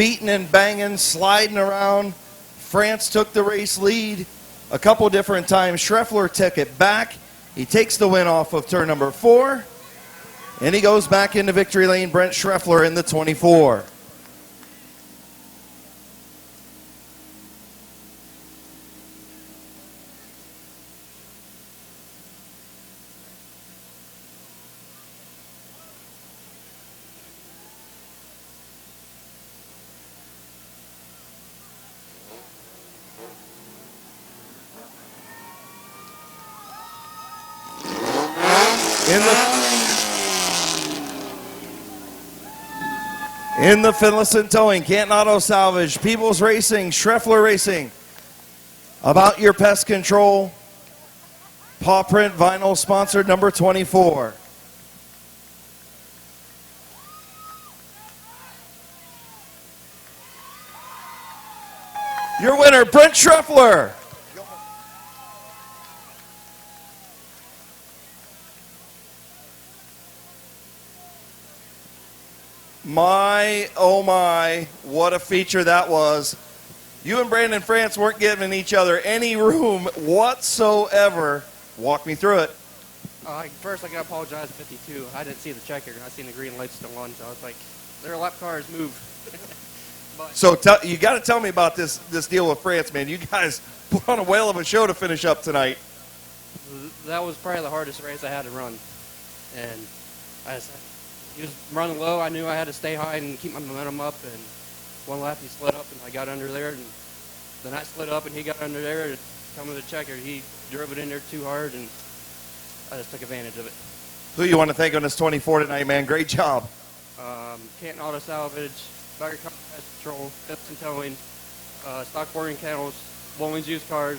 beating and banging, sliding around. France took the race lead a couple different times. Schreffler took it back. He takes the win off of turn number 4. And he goes back into victory lane. Brent Schreffler in the 24. In the Finlayson Towing, Canton Auto Salvage, Peoples Racing, Schreffler Racing. About Your Pest Control, Paw Print Vinyl, sponsored number 24. Your winner, Brent Schreffler. My, oh my, what a feature that was. You and Brandon France weren't giving each other any room whatsoever. Walk me through it. First, I got to apologize to 52. I didn't see the checker, and I seen the green light still on, so I was like, their lap cars move. But, So you got to tell me about this deal with France, man. You guys put on a whale of a show to finish up tonight. that was probably the hardest race I had to run. And he was running low. I knew I had to stay high and keep my momentum up. And one lap he slid up, and I got under there. And then I slid up, and he got under there. And coming to the checker, he drove it in there too hard, and I just took advantage of it. Who you want to thank on this 24 tonight, man? Great job. Canton Auto Salvage, Bagger Pest Control, Finlayson Towing, Stock Boarding Kennels, Bowling's Used Cars,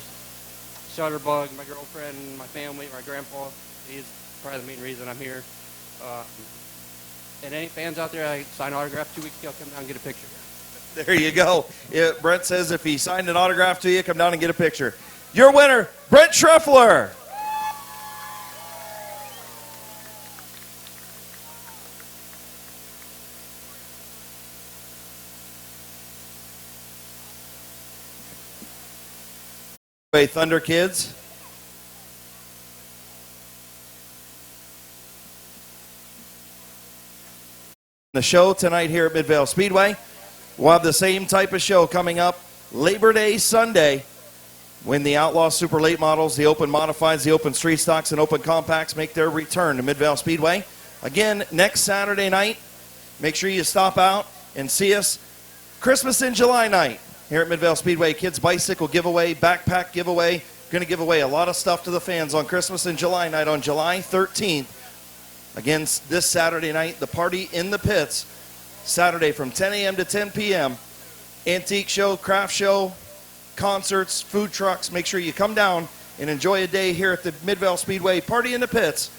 Shutterbug, my girlfriend, my family, my grandpa. He's probably the main reason I'm here. And any fans out there, I signed an autograph 2 weeks ago. Come down and get a picture. There you go. Brent says if he signed an autograph to you, come down and get a picture. Your winner, Brent Schreffler. Thunder Kids. The show tonight here at Midvale Speedway. We'll have the same type of show coming up Labor Day Sunday when the Outlaw Super Late Models, the Open Modifieds, the Open Street Stocks, and Open Compacts make their return to Midvale Speedway. Again, next Saturday night, make sure you stop out and see us. Christmas in July night here at Midvale Speedway. Kids bicycle giveaway, backpack giveaway. Going to give away a lot of stuff to the fans on Christmas in July night on July 13th. Again, this Saturday night, the party in the pits. Saturday from 10 a.m. to 10 p.m. Antique show, craft show, concerts, food trucks. Make sure you come down and enjoy a day here at the Midvale Speedway. Party in the pits.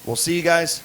We'll see you guys